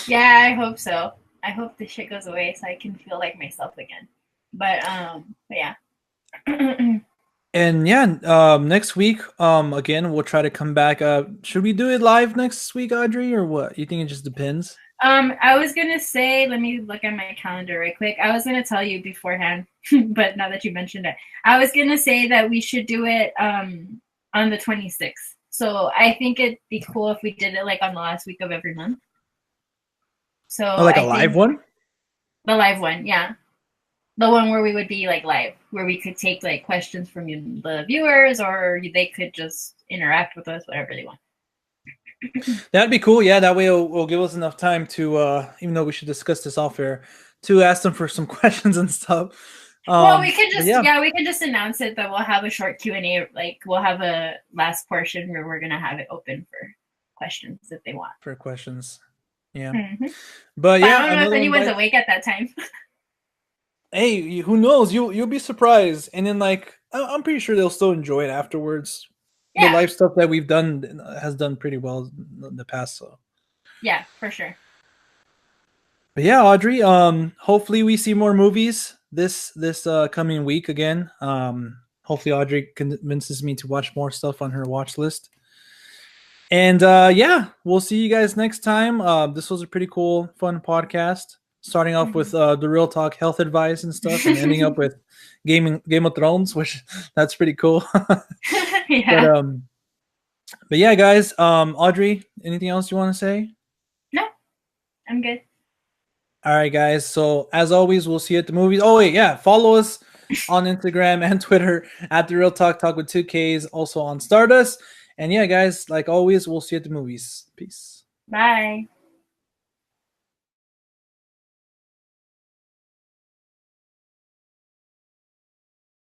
Yeah, I hope so. I hope this shit goes away so I can feel like myself again. But yeah. And yeah, next week, again, we'll try to come back. Should we do it live next week, Audrey, or what? You think it just depends? I was gonna say, let me look at my calendar right quick. I was gonna tell you beforehand, but now that you mentioned it, I was gonna say that we should do it on the 26th. So I think it'd be cool if we did it like on the last week of every month. So Oh, like a I live think one? the live one, yeah. The one where we would be like live, where we could take like questions from the viewers, or they could just interact with us, whatever they want. That'd be cool. Yeah, that way it'll give us enough time to, even though we should discuss this off air, to ask them for some questions and stuff. Well, we could But just we could just announce it that we'll have a short Q&A. Like we'll have a last portion where we're gonna have it open for questions if they want. For questions, yeah. Mm-hmm. But yeah, I don't know if anyone's awake at that time. Hey, who knows? You'll be surprised, and then like I'm pretty sure they'll still enjoy it afterwards. The Yeah. live stuff that we've done has done pretty well in the past. So Yeah, for sure. but yeah, Audrey. Hopefully we see more movies this coming week again. Hopefully Audrey convinces me to watch more stuff on her watch list. And yeah, we'll see you guys next time. This was a pretty cool, fun podcast. Starting off with the real talk health advice and stuff, and ending up with Game of Thrones, which that's pretty cool. Yeah. But yeah, guys. Audrey, anything else you want to say? No, I'm good. All right, guys. So as always, we'll see you at the movies. Oh wait, yeah. Follow us on Instagram and Twitter at the Real Talk with 2Ks. Also on Stardust. And yeah, guys, like always, we'll see you at the movies. Peace. Bye.